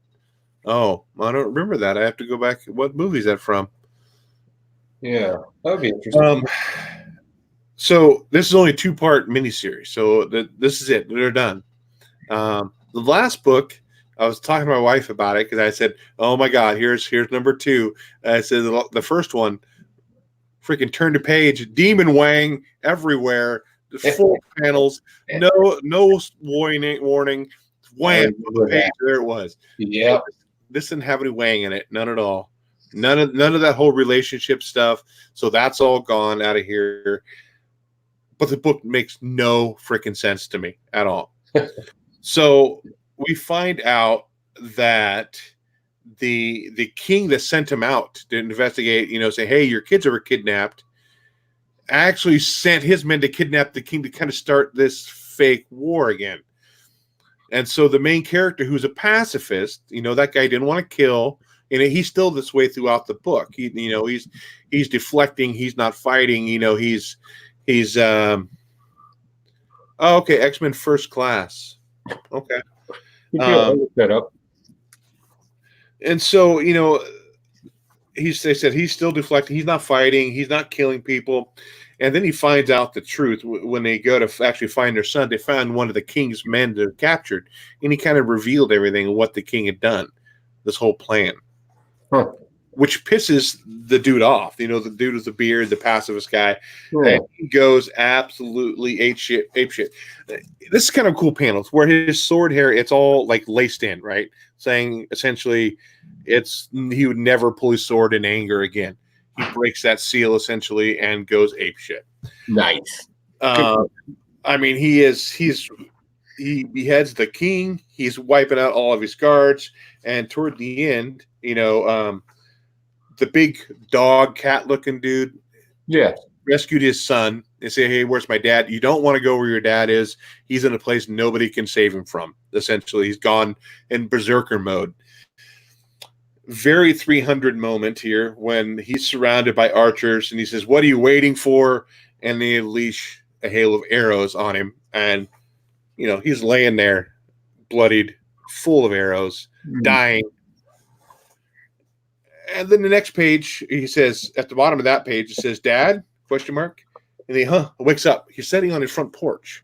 Oh, I don't remember that. I have to go back. What movie is that from? Yeah, that would be interesting. So this is only a 2-part miniseries. So this is it. They're done. The last book, I was talking to my wife about it because I said, "Oh my God, here's #2." I said the first one, freaking turn the page, Demon Wang everywhere, full panels, no warning. Wham! On the page, there it was. Yeah, this didn't have any Wang in it, none at all. None of that whole relationship stuff. So that's all gone out of here. But the book makes no freaking sense to me at all. So we find out that the king that sent him out to investigate, say, hey, your kids were kidnapped, actually sent his men to kidnap the king to kind of start this fake war again. And so the main character, who's a pacifist, that guy didn't want to kill, and he's still this way throughout the book. He's deflecting, he's not fighting. He's okay, X-Men First Class. Okay. set up. And so, they said he's still deflecting, he's not fighting, he's not killing people. And then he finds out the truth when they go to actually find their son. They found one of the king's men that captured, and he kind of revealed everything and what the king had done, this whole plan. Huh. Which pisses the dude off. The dude with the beard, the pacifist guy. Yeah. And he goes absolutely ape shit. This is kind of cool panels where his sword hair, it's all like laced in, right? Saying essentially he would never pull his sword in anger again. He breaks that seal essentially and goes ape shit. Nice. I mean, he beheads the king. He's wiping out all of his guards. And toward the end, the big dog cat looking dude, rescued his son and say, hey, where's my dad? You don't want to go where your dad is. He's in a place nobody can save him from. Essentially, he's gone in berserker mode. Very 300 moment here when he's surrounded by archers and he says, what are you waiting for? And they unleash a hail of arrows on him. And, he's laying there bloodied, full of arrows, dying. And then the next page, he says, at the bottom of that page, it says, Dad? ? And he wakes up. He's sitting on his front porch.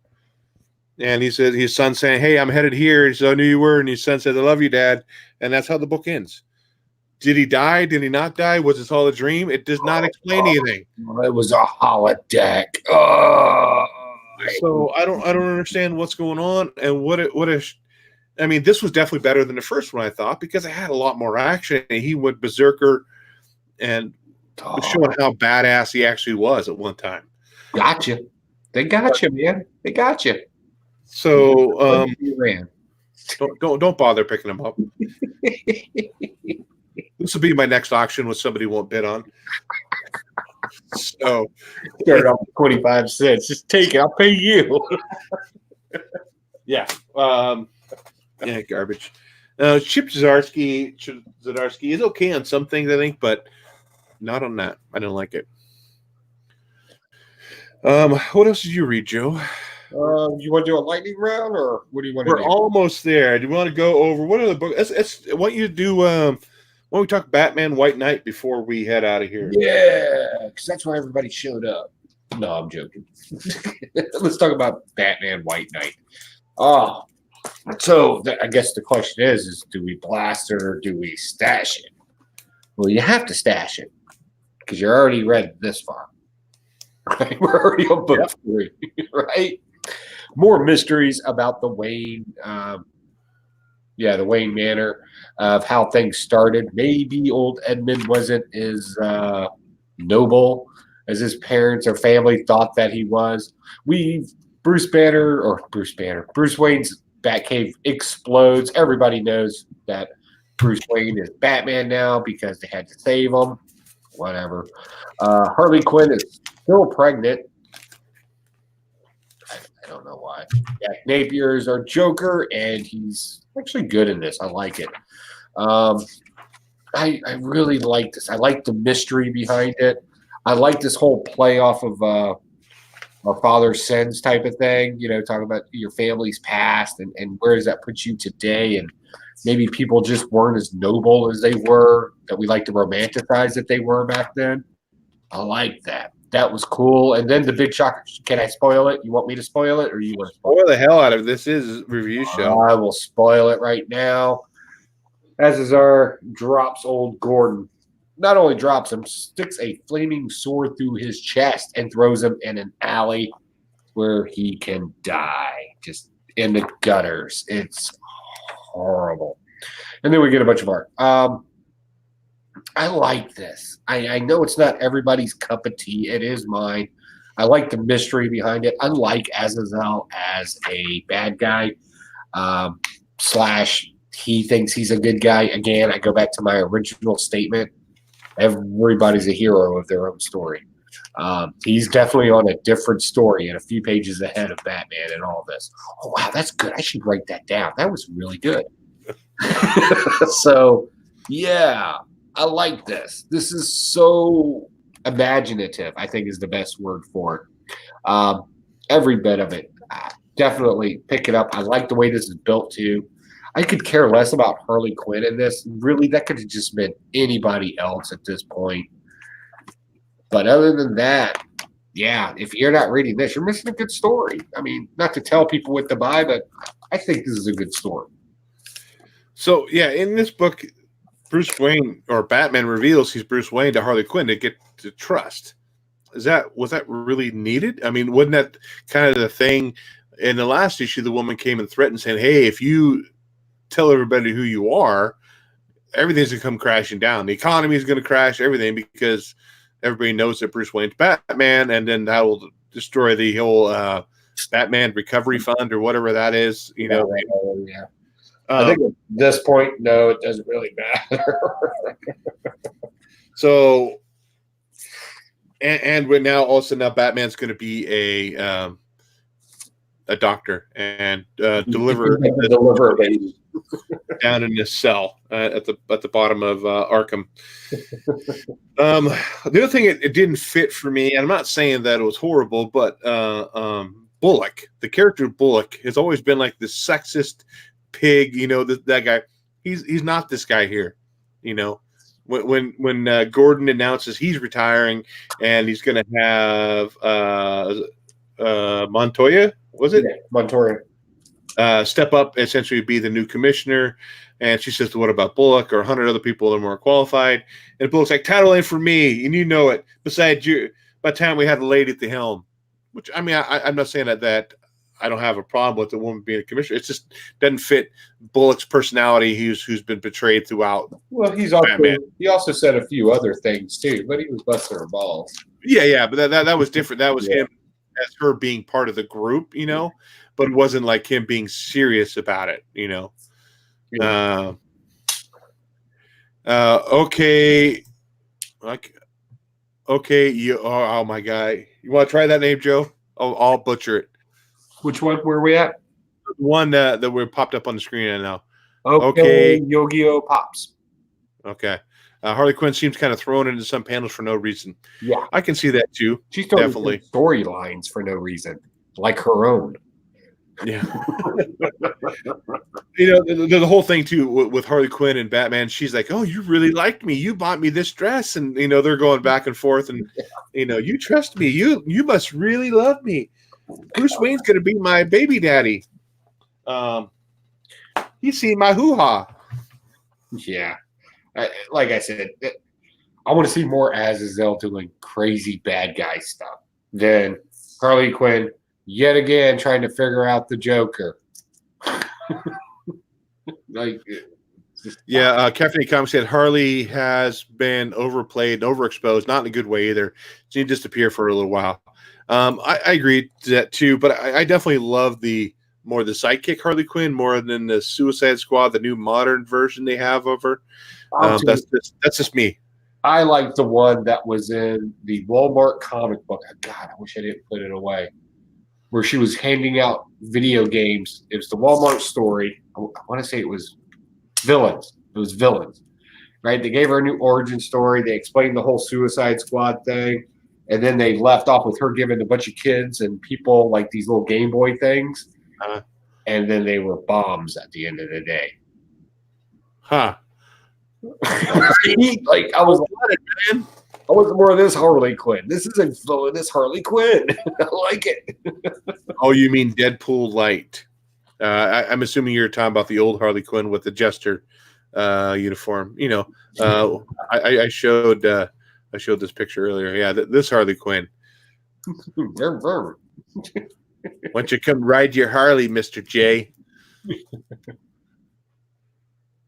And he says, his son saying, hey, I'm headed here. He said, I knew you were. And his son said, I love you, Dad. And that's how the book ends. Did he die? Did he not die? Was this all a dream? It does not explain anything. It was a holodeck. So I don't understand what's going on and I mean, this was definitely better than the first one, I thought, because it had a lot more action. He went berserker and showing how badass he actually was at one time. Gotcha. They got you, man. They got you. So don't bother picking them up. This will be my next auction, which somebody won't bid on. So start off with 25 cents. Just take it. I'll pay you. Yeah. Yeah, garbage. Chip Zdarsky is okay on some things, I think, but not on that. I don't like it. What else did you read, Joe? You want to do a lightning round, or what do you want to We're do? almost there. Do you want to go over what are the books? I want you to do. Why don't we talk Batman White Knight before we head out of here? Yeah, because that's where everybody showed up. No, I'm joking. Let's talk about Batman White Knight. Oh, so I guess the question is do we blast it or do we stash it? Well, you have to stash it because you're already read this far. Right? We're already on book 3, right? More mysteries about the Wayne, the Wayne Manor of how things started. Maybe old Edmund wasn't as noble as his parents or family thought that he was. Bruce Wayne's Batcave explodes. Everybody knows that Bruce Wayne is Batman now because they had to save him. Whatever. Harley Quinn is still pregnant. I don't know why. Jack Napier is our Joker, and he's actually good in this. I like it. I really like this. I like the mystery behind it. I like this whole play off of our father's sins type of thing, talking about your family's past and where does that put you today. And maybe people just weren't as noble as they were, that we like to romanticize that they were back then. I like that. That was cool. And then the big shocker. Can I spoil it? You want me to spoil it or you want to spoil Spoil the hell out of it. This is a review show. I will spoil it right now. As is our drops old Gordon. Not only drops him, sticks a flaming sword through his chest and throws him in an alley where he can die, just in the gutters. It's horrible. And then we get a bunch of art. I like this. I know it's not everybody's cup of tea. It is mine. I like the mystery behind it. I like Azazel as a bad guy, / he thinks he's a good guy. Again, I go back to my original statement. Everybody's a hero of their own story. He's definitely on a different story and a few pages ahead of Batman and all this. Oh, wow, that's good. I should write that down. That was really good. So, yeah, I like this. This is so imaginative, I think is the best word for it. Every bit of it. Definitely pick it up. I like the way this is built, too. I could care less about Harley Quinn in this. Really, that could have just been anybody else at this point. But other than that, yeah, if you're not reading this, you're missing a good story. I mean, not to tell people what to buy, but I think this is a good story. So, yeah, in this book, Bruce Wayne or Batman reveals he's Bruce Wayne to Harley Quinn to get to trust. Was that really needed? I mean, wasn't that kind of the thing in the last issue? The woman came and threatened, saying, "Hey, if you tell everybody who you are, everything's gonna come crashing down. The economy is gonna crash, everything, because everybody knows that Bruce Wayne's Batman, and then that will destroy the whole Batman recovery fund or whatever that is." Yeah. I think at this point, no, it doesn't really matter. So, and we're now also now Batman's going to be a doctor and deliver a baby down in this cell at the bottom of Arkham. The other thing it didn't fit for me, and I'm not saying that it was horrible, but Bullock, the character of Bullock, has always been like this sexist pig. That guy. He's not this guy here. When Gordon announces he's retiring and he's going to have Montoya, was it? Yeah, Montoya. Step up, essentially be the new commissioner. And she says, what about Bullock or 100 other people that are more qualified? And Bullock's like, title ain't for me, and you know it. Besides, by the time we had a lady at the helm, which, I mean, I'm not saying that I don't have a problem with the woman being a commissioner. It just doesn't fit Bullock's personality, who's been betrayed throughout. Well, he also said a few other things too, but he was busting her balls. Yeah, but that was different. That was him as her being part of the group, but it wasn't like him being serious about it, Yeah. Okay. Oh my guy. You want to try that name, Joe? I'll butcher it. Which one? Where are we at? One that we popped up on the screen right now. Okay. Yu-Gi-Oh! Pops. Okay. Harley Quinn seems kind of thrown into some panels for no reason. Yeah. I can see that too. She's definitely storylines for no reason. like her own. Yeah. The whole thing too with Harley Quinn and Batman, she's like, "Oh, you really liked me. You bought me this dress," and they're going back and forth, and you trust me. You must really love me. Bruce Wayne's gonna be my baby daddy. He's seen my hoo-ha. Yeah, like I said, I want to see more Azazel doing crazy bad guy stuff than Harley Quinn yet again trying to figure out the Joker. Caffeine Comics said Harley has been overplayed, overexposed, not in a good way either. She needs to disappear for a little while. I agree to that too, but I definitely love the sidekick Harley Quinn more than the Suicide Squad, the new modern version they have of her. That's just me. I like the one that was in the Walmart comic book. God, I wish I didn't put it away. Where she was handing out video games. It was the Walmart story. I want to say it was Villains. It was Villains, right? They gave her a new origin story. They explained the whole Suicide Squad thing. And then they left off with her giving a bunch of kids and people like these little Game Boy things. And then they were bombs at the end of the day. Huh. Like I was like, man, I want more of this Harley Quinn. This isn't this Harley Quinn. I like it. Oh, you mean Deadpool Light? I'm assuming you're talking about the old Harley Quinn with the Jester uniform. I showed this picture earlier. Yeah, this Harley Quinn. Why don't you come ride your Harley, Mr. J?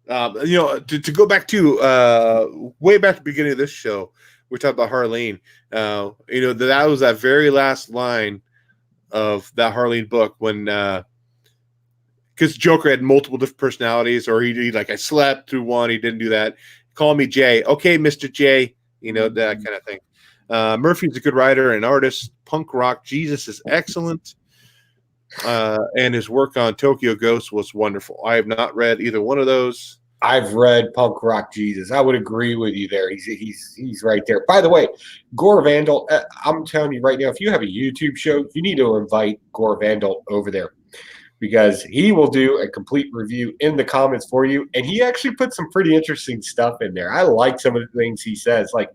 To go back to way back at the beginning of this show, we're talking about Harleen. That was that very last line of that Harleen book when, because Joker had multiple different personalities, or he like I slept through one, he didn't do that. Call me Jay, okay, Mr. J. That kind of thing. Murphy's a good writer and artist. Punk Rock Jesus is excellent. And his work on Tokyo Ghost was wonderful. I have not read either one of those. I've read Punk Rock Jesus. I would agree with you there. He's right there. By the way, Gore Vandal, I'm telling you right now, if you have a YouTube show, you need to invite Gore Vandal over there because he will do a complete review in the comments for you. And he actually put some pretty interesting stuff in there. I like some of the things he says. Like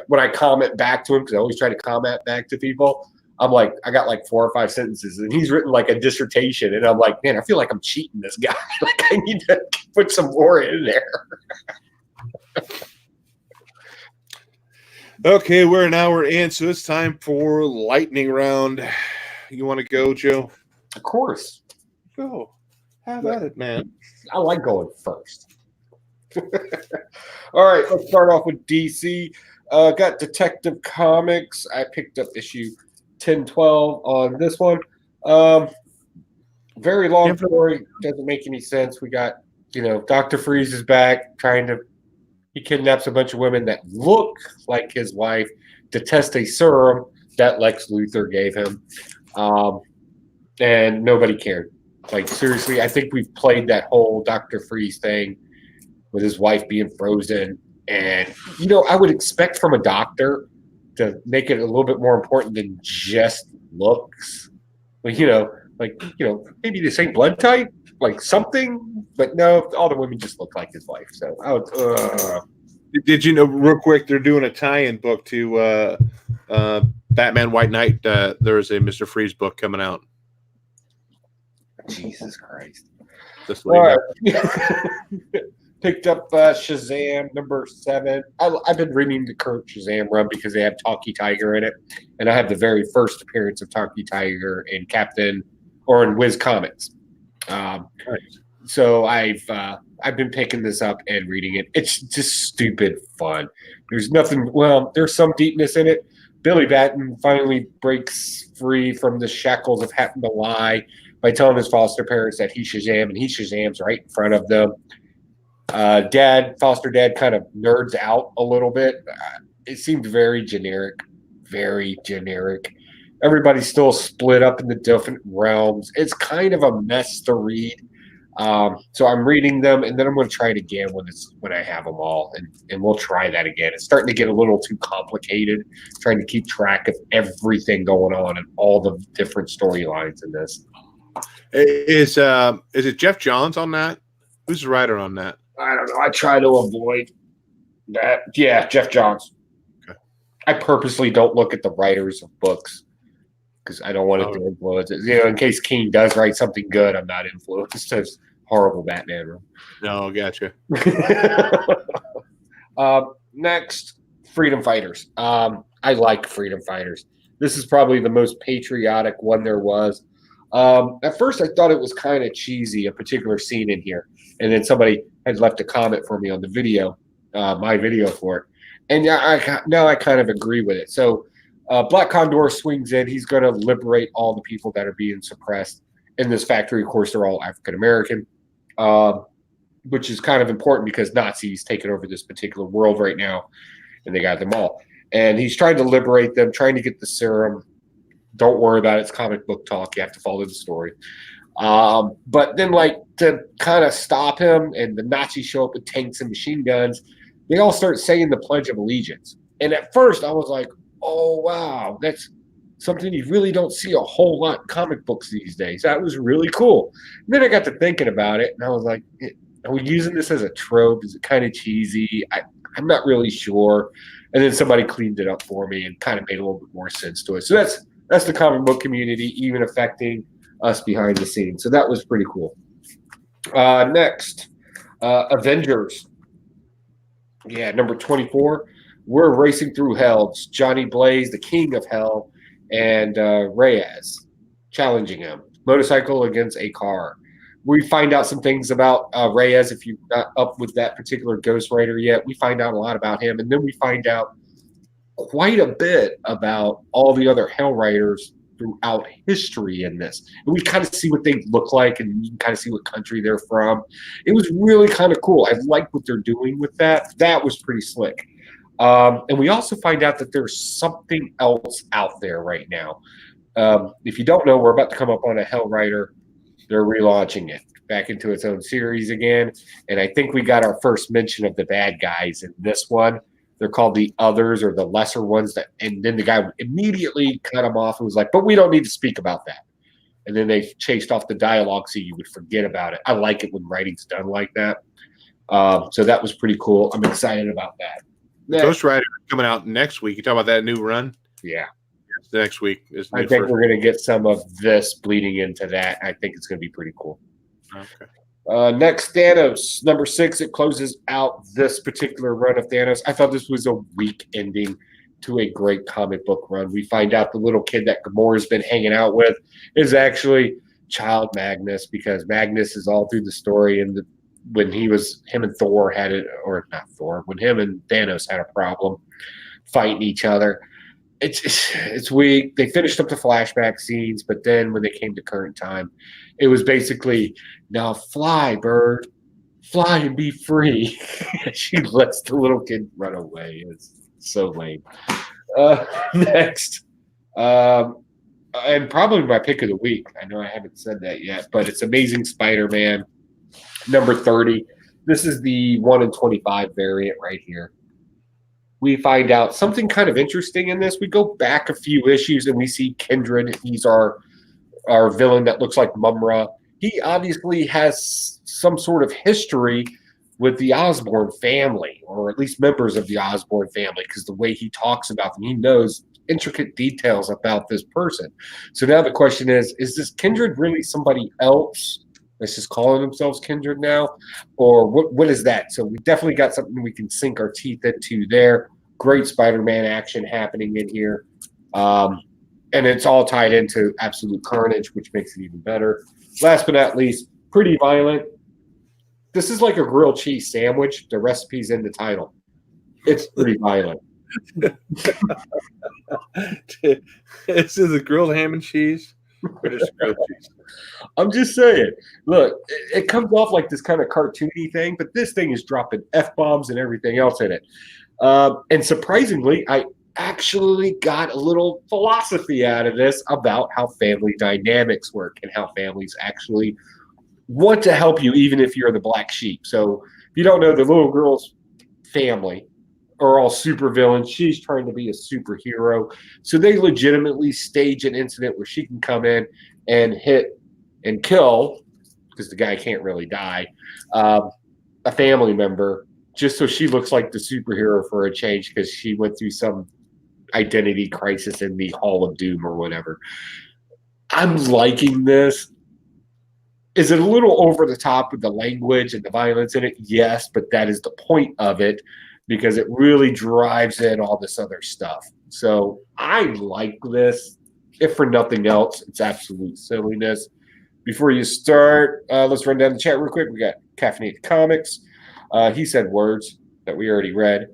when I comment back to him, because I always try to comment back to people, I'm like, I got like 4 or 5 sentences, and he's written like a dissertation, and I'm like, man, I feel like I'm cheating this guy. Like I need to put some more in there. Okay, we're an hour in, so it's time for lightning round. You want to go, Joe? Of course. Go. Have at it, man. I like going first. All right, let's start off with DC. Got Detective Comics. I picked up issue 10-12 on this one. Very long story. Doesn't make any sense. We got, Dr. Freeze is back he kidnaps a bunch of women that look like his wife to test a serum that Lex Luthor gave him. And nobody cared. Like, seriously, I think we've played that whole Dr. Freeze thing with his wife being frozen. And, I would expect from a doctor to make it a little bit more important than just looks. Maybe the same blood type, like something. But no, all the women just look like his wife. So I would. Did you know, real quick, they're doing a tie-in book to Batman White Knight. There's a Mr. Freeze book coming out. Jesus Christ. Just all right. Picked up Shazam number 7. I've been reading the current Shazam run because they have Talkie Tiger in it, and I have the very first appearance of Talkie Tiger in in Wiz Comics. So I've been picking this up and reading it. It's just stupid fun. There's nothing. Well, there's some deepness in it. Billy Batten finally breaks free from the shackles of having to lie by telling his foster parents that he's Shazam, and he Shazam's right in front of them. Foster dad kind of nerds out a little bit. It seemed very generic. Everybody's still split up in the different realms. It's kind of a mess to read. So I'm reading them, and then I'm going to try it again when I have them all, and we'll try that again. It's starting to get a little too complicated, trying to keep track of everything going on and all the different storylines in this. Is it Jeff Johns on that? Who's the writer on that? I don't know. I try to avoid that. Yeah, Jeff Johns. Okay. I purposely don't look at the writers of books because I don't want it to influence it. In case King does write something good, I'm not influenced. It's horrible Batman run. No, gotcha. Next, Freedom Fighters. I like Freedom Fighters. This is probably the most patriotic one there was. At first, I thought it was kind of cheesy, a particular scene in here. And then somebody had left a comment for me on the video, my video for it. And now I kind of agree with it. So Black Condor swings in. He's going to liberate all the people that are being suppressed in this factory. Of course, they're all African-American, which is kind of important because Nazis taking over this particular world right now, and they got them all. And he's trying to liberate them, trying to get the serum. Don't worry about it. It's comic book talk. You have to follow the story. But then, to kind of stop him, and the Nazis show up with tanks and machine guns, they all start saying the Pledge of Allegiance. And at first, I was like, oh, wow, that's something you really don't see a whole lot in comic books these days. That was really cool. And then I got to thinking about it, and I was like, are we using this as a trope? Is it kind of cheesy? I'm not really sure. And then somebody cleaned it up for me and kind of made a little bit more sense to it. So that's the comic book community, even affecting us behind the scenes. So that was pretty cool. Next, Avengers. Yeah, number 24. We're racing through hell. It's Johnny Blaze, the king of hell, and Reyes challenging him. Motorcycle against a car. We find out some things about Reyes. If you're not up with that particular Ghost Rider yet, we find out a lot about him. And then we find out quite a bit about all the other Hell Riders throughout history in this. And we kind of see what they look like, and you can kind of see what country they're from. It was really kind of cool. I like what they're doing with that. That was pretty slick. And we also find out that there's something else out there right now. If you don't know, we're about to come up on a Hell Rider. They're relaunching it back into its own series again. And I think we got our first mention of the bad guys in this one. They're called the others, or the lesser ones. And then the guy immediately cut them off and was like, but we don't need to speak about that. And then they chased off the dialogue so you would forget about it. I like it when writing's done like that. So that was pretty cool. I'm excited about that. Ghost Rider coming out next week. You talk about that new run? Yeah. Next week. I think we're going to get some of this bleeding into that. I think it's going to be pretty cool. Okay. Next, Thanos, number 6. It closes out this particular run of Thanos. I thought this was a weak ending to a great comic book run. We find out the little kid that Gamora's been hanging out with is actually Child Magnus, because Magnus is all through the story. And when him and Thor had it, or not Thor, when him and Thanos had a problem fighting each other. It's weak. They finished up the flashback scenes, but then when they came to current time, it was basically, now fly, bird, fly and be free. She lets the little kid run away. It's so lame. Next, and probably my pick of the week. I know I haven't said that yet, but it's Amazing Spider-Man number 30. This is the 1 in 25 variant right here. We find out something kind of interesting in this. We go back a few issues and we see Kindred. He's our villain that looks like Mumra. He obviously has some sort of history with the Osborn family, or at least members of the Osborn family, because the way he talks about them, he knows intricate details about this person. So now the question is this Kindred really somebody else that's just calling themselves Kindred now? Or what is that? So we definitely got something we can sink our teeth into there. Great Spider-Man action happening in here. And it's all tied into Absolute Carnage, which makes it even better. Last but not least, pretty violent. This is like a grilled cheese sandwich. The recipe's in the title. It's pretty violent. This is a grilled ham and cheese? Or just grilled cheese? I'm just saying. Look, it comes off like this kind of cartoony thing, but this thing is dropping F-bombs and everything else in it. And surprisingly, I actually got a little philosophy out of this about how family dynamics work and how families actually want to help you, even if you're the black sheep. So if you don't know, the little girl's family are all supervillains. She's trying to be a superhero. So they legitimately stage an incident where she can come in and hit and kill, because the guy can't really die, a family member, just so she looks like the superhero for a change, because she went through some identity crisis in the Hall of Doom or whatever. I'm liking this. Is it a little over the top with the language and the violence in it? Yes, but that is the point of it, because it really drives in all this other stuff. So I like this. If for nothing else, it's absolute silliness. Before you start, let's run down the chat real quick. We got Caffeinated Comics. He said words that we already read.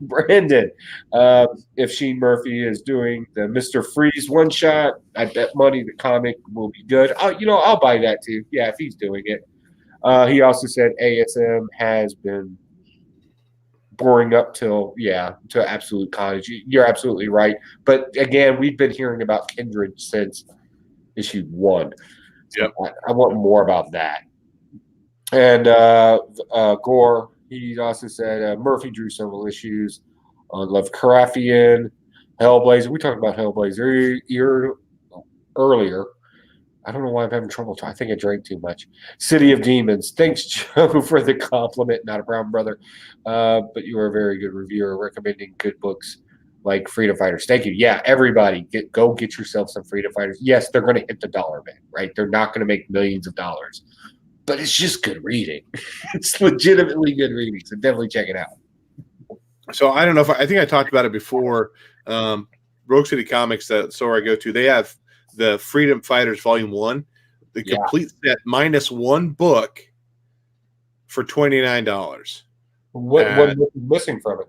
Brandon, if Sheen Murphy is doing the Mr. Freeze one shot, I bet money the comic will be good. I'll buy that too. Yeah, if he's doing it. He also said ASM has been boring up to absolute cottage. You're absolutely right. But again, we've been hearing about Kindred since issue 1. So Yep. I want more about that. And Gore, he also said Murphy drew several issues on Lovecraftian, Hellblazer. We talked about Hellblazer earlier. I don't know why I'm having trouble. I think I drank too much. City of Demons. Thanks, Joe, for the compliment. Not a brown brother. But you are a very good reviewer, recommending good books like Freedom Fighters. Thank you. Yeah, everybody, go get yourself some Freedom Fighters. Yes, they're going to hit the dollar man, right? They're not going to make millions of dollars. But it's just good reading. It's legitimately good reading. So definitely check it out. So I don't know if I think I talked about it before. Rogue City Comics, the store I go to, they have the Freedom Fighters Volume 1, the complete set minus one book for $29. What missing from it?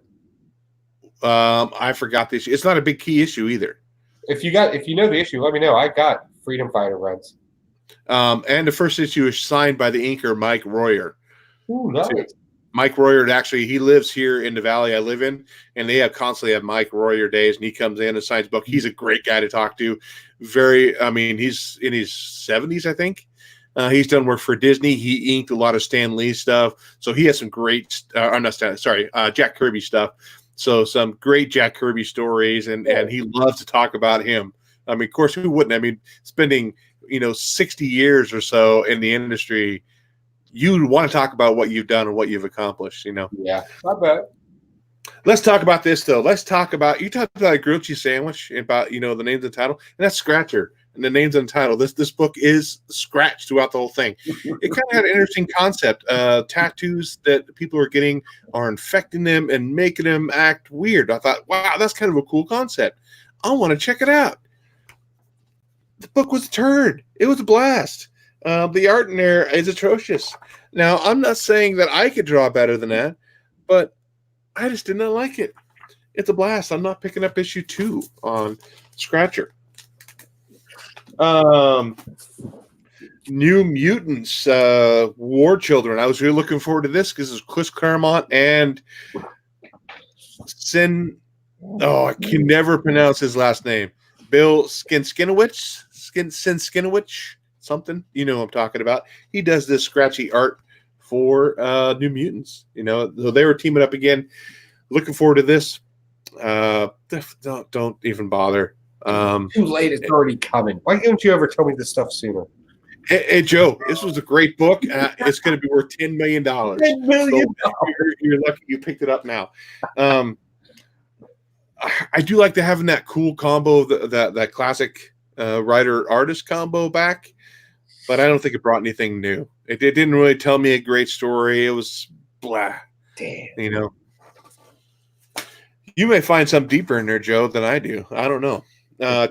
I forgot the issue. It's not a big key issue either. If you know the issue, let me know. I got Freedom Fighter runs. And the first issue is signed by the inker Mike Royer. Ooh, nice. Too. Mike Royer, actually, he lives here in the valley I live in, and they constantly have Mike Royer days, and he comes in and signs book. He's a great guy to talk to. He's in his 70s, I think. He's done work for Disney. He inked a lot of Stan Lee stuff, so he has some great. Jack Kirby stuff. So some great Jack Kirby stories, and he loves to talk about him. I mean, of course, who wouldn't? I mean, spending 60 years or so in the industry, you want to talk about what you've done and what you've accomplished, Yeah, I bet. Let's talk about this, though. Let's talk about, you talked about a grilled cheese sandwich, about, the names of the title, and that's Scratcher. And the names of the title. This book is scratched throughout the whole thing. It kind of had an interesting concept. Tattoos that people are getting are infecting them and making them act weird. I thought, wow, that's kind of a cool concept. I want to check it out. The book was a turd. It was a blast. The art in there is atrocious. Now, I'm not saying that I could draw better than that, but I just did not like it. It's a blast. I'm not picking up issue 2 on Scratcher. New Mutants, War Children. I was really looking forward to this because it's Chris Claremont and I can never pronounce his last name. Bill Skinowitz, something. You know what I'm talking about. He does this scratchy art for New Mutants. So they were teaming up again. Looking forward to this. Don't even bother. Too late. It's already coming. Why don't you ever tell me this stuff sooner? Hey, Joe, this was a great book. It's going to be worth $10 million. $10 million. So you're lucky you picked it up now. I do like to having that cool combo, that classic writer-artist combo back, but I don't think it brought anything new. It didn't really tell me a great story. It was blah. Damn. You may find some deeper in there, Joe, than I do. I don't know.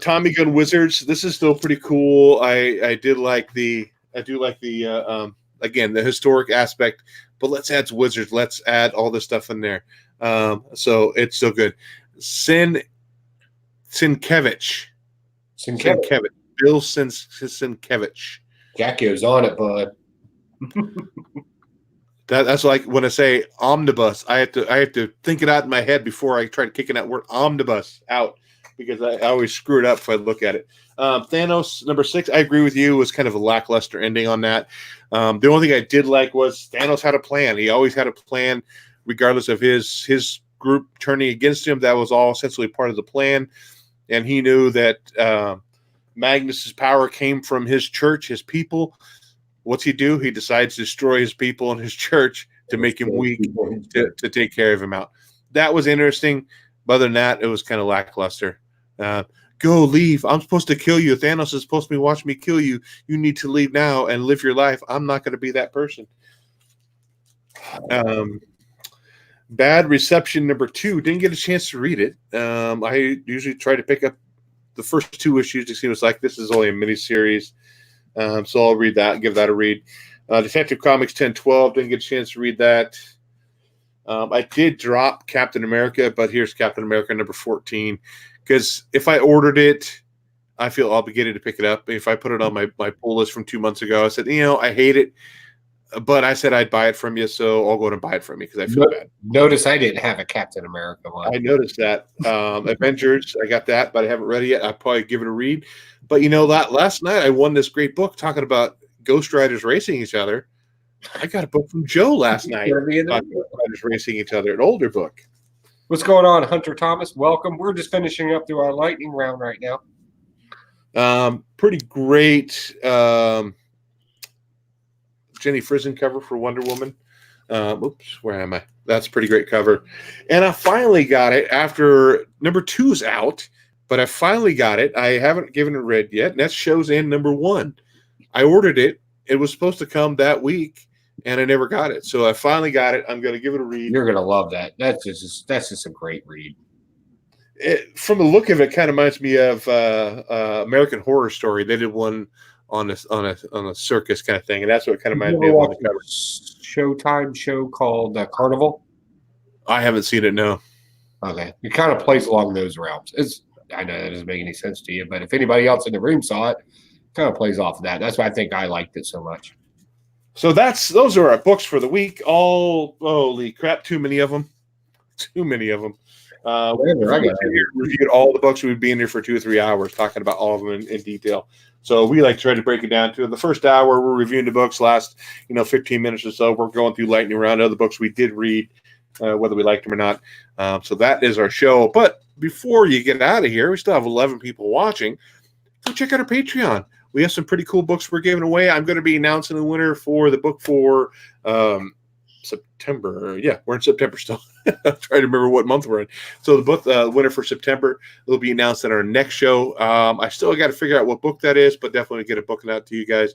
Tommy Gun Wizards. This is still pretty cool. I do like the again, the historic aspect, but let's add wizards. Let's add all this stuff in there. So it's still good. Sienkiewicz. Bill Sienkiewicz. Jackio's on it, bud. That's like when I say omnibus, I have to think it out in my head before I try to kicking that word omnibus out, because I always screw it up if I look at it. Thanos number 6, I agree with you, was kind of a lackluster ending on that. The only thing I did like was Thanos had a plan. He always had a plan, regardless of his group turning against him. That was all essentially part of the plan, and he knew that Magnus's power came from his church, his people. What's he do? He decides to destroy his people and his church to make him weak, to take care of him out. That was interesting. But other than that, it was kind of lackluster. Go, leave. I'm supposed to kill you. Thanos is supposed to be watching me kill you. You need to leave now and live your life. I'm not going to be that person. Bad reception number 2. Didn't get a chance to read it. I usually try to pick up the first 2 issues to see what's like. This is only a miniseries. So I'll read that and give that a read. Detective Comics 1012. Didn't get a chance to read that. I did drop Captain America, but here's Captain America number 14. Because if I ordered it, I feel obligated to pick it up. If I put it on my pull list from 2 months ago, I said, I hate it, but I said I'd buy it from you, so I'll go and buy it from you because I feel bad. Notice I didn't have a Captain America one. I noticed that. Avengers, I got that, but I haven't read it yet. I'll probably give it a read. But that last night I won this great book talking about Ghost Riders racing each other. I got a book from Joe last night about Ghost Riders racing each other, an older book. What's going on, Hunter Thomas? Welcome. We're just finishing up through our lightning round right now. Pretty great Jenny Frison cover for Wonder Woman. Oops, where am I? That's a pretty great cover. And I finally got it after number 2's out, but I finally got it. I haven't given it a read yet, and that shows in number 1. I ordered it. It was supposed to come that week, and I never got it. So I finally got it. I'm going to give it a read. You're going to love that. That's just a great read. From the look of it, kind of reminds me of American Horror Story. They did one on a circus kind of thing, and that's what kind of reminds me of on the cover. Showtime show called Carnival. I haven't seen it. No. Okay, it kind of plays along those realms. I know that doesn't make any sense to you, but if anybody else in the room saw it, kind of plays off of that. That's why I think I liked it so much. So those are our books for the week. Holy crap, too many of them. Too many of them. Reviewed all the books. We'd be in here for 2 or 3 hours talking about all of them in detail. So we like to try to break it down to the first hour. We're reviewing the books. Last 15 minutes or so, we're going through lightning round other books we did read, whether we liked them or not. So that is our show. But before you get out of here, we still have 11 people watching. Go check out our Patreon. We have some pretty cool books we're giving away. I'm going to be announcing the winner for the book for September. Yeah, we're in September still. I'm trying to remember what month we're in. So the book winner for September will be announced in our next show. I still got to figure out what book that is, but definitely get it booked out to you guys.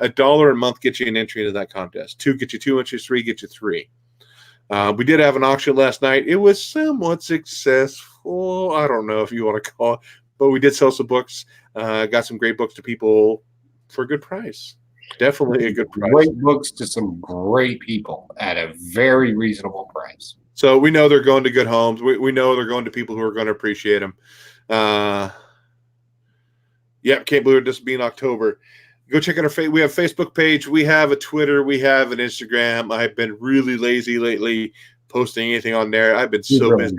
$1 a month gets you an entry into that contest. 2 get you 2 entries, 3 get you 3. We did have an auction last night. It was somewhat successful. I don't know if you want to call it, but we did sell some books. Got some great books to people for a good price. Definitely a good price. Great books to some great people at a very reasonable price. So we know they're going to good homes. We know they're going to people who are going to appreciate them. Can't believe this will be in October. Go check out we have a Facebook page. We have a Twitter. We have an Instagram. I've been really lazy lately posting anything on there. I've been so busy.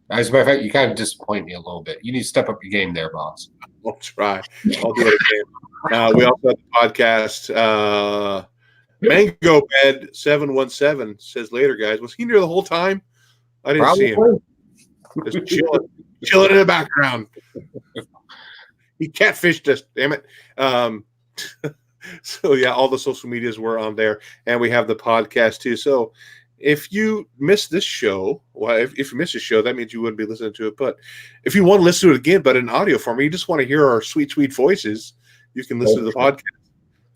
As a matter of fact, you kind of disappoint me a little bit. You need to step up your game there, boss. I'll try. I'll do it again. We also have the podcast. Mango Bed 717 says later, guys. Was he near the whole time? I didn't see him. Just chilling in the background. He catfished us, damn it. So yeah, all the social medias were on there, and we have the podcast too. So if you missed this show, well, if you missed this show, that means you wouldn't be listening to it. But if you want to listen to it again, but in audio form, you just want to hear our sweet, sweet voices, you can listen to the podcast.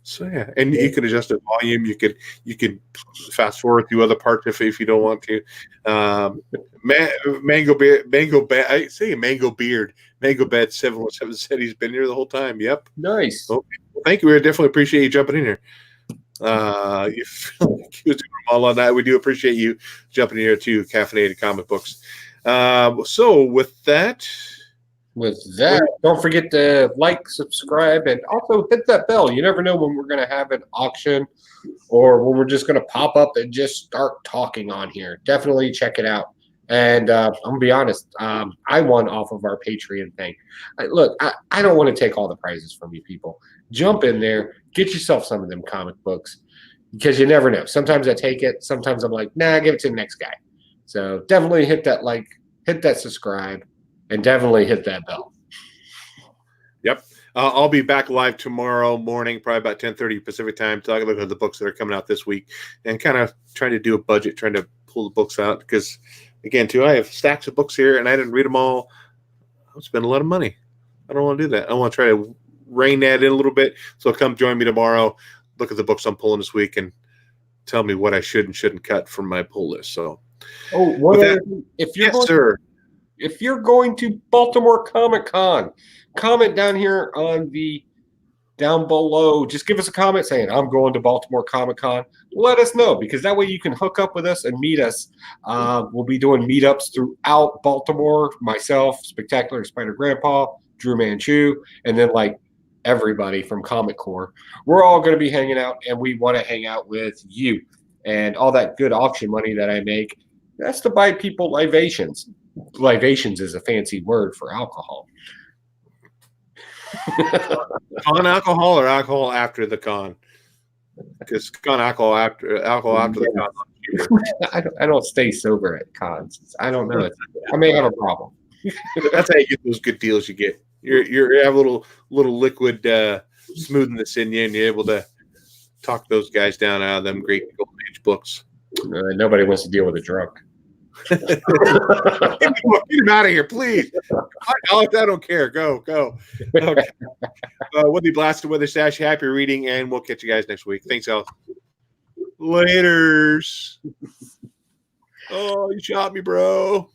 So yeah, and you can adjust the volume. You could fast forward through other parts if you don't want to. Mango Bed. I say Mango Beard. Mango Bed 717 said he's been here the whole time. Yep. Nice. Okay. Well, thank you. We definitely appreciate you jumping in here. You feel like you was doing all on that. We do appreciate you jumping in here too. Caffeinated Comic Books. So with that. Don't forget to like, subscribe, and also hit that bell. You never know when we're going to have an auction or when we're just going to pop up and just start talking on here. Definitely check it out. And I'm gonna be honest, I won off of our Patreon thing. Look, I don't want to take all the prizes from you people. Jump in there, get yourself some of them comic books, because you never know. Sometimes I take it, sometimes I'm like, nah, give it to the next guy. So definitely hit that like, hit that subscribe, and definitely hit that bell. Yep. I'll be back live tomorrow morning, probably about 10:30 Pacific time, to look at the books that are coming out this week and kind of trying to do a budget, trying to pull the books out. Because, again, too, I have stacks of books here and I didn't read them all. I'll spend a lot of money. I don't want to do that. I want to try to rein that in a little bit. So come join me tomorrow, look at the books I'm pulling this week, and tell me what I should and shouldn't cut from my pull list. So, If you're yes, going, sir. if you're going to Baltimore Comic Con, comment down here on the down below. Just give us a comment saying I'm going to Baltimore Comic Con. Let us know, because that way you can hook up with us and meet us. We'll be doing meetups throughout Baltimore. Myself, Spectacular Spider Grandpa, Drew Manchu, and then like everybody from Comic Core. We're all going to be hanging out, and we want to hang out with you. And all that good auction money that I make, that's to buy people libations. Libations is a fancy word for alcohol. Con alcohol or alcohol after the con? Because con alcohol after the con. I don't stay sober at cons. I don't know. I may have a problem. That's how you get those good deals. You get you have a little liquid smoothness in you, and you're able to talk those guys down out of them great golden age books. Nobody wants to deal with a drunk. Get him out of here, please. I don't care. Go. Okay. We'll be blasted with a stash. Happy reading, and we'll catch you guys next week. Thanks, Al. Laters. Oh, you shot me, bro.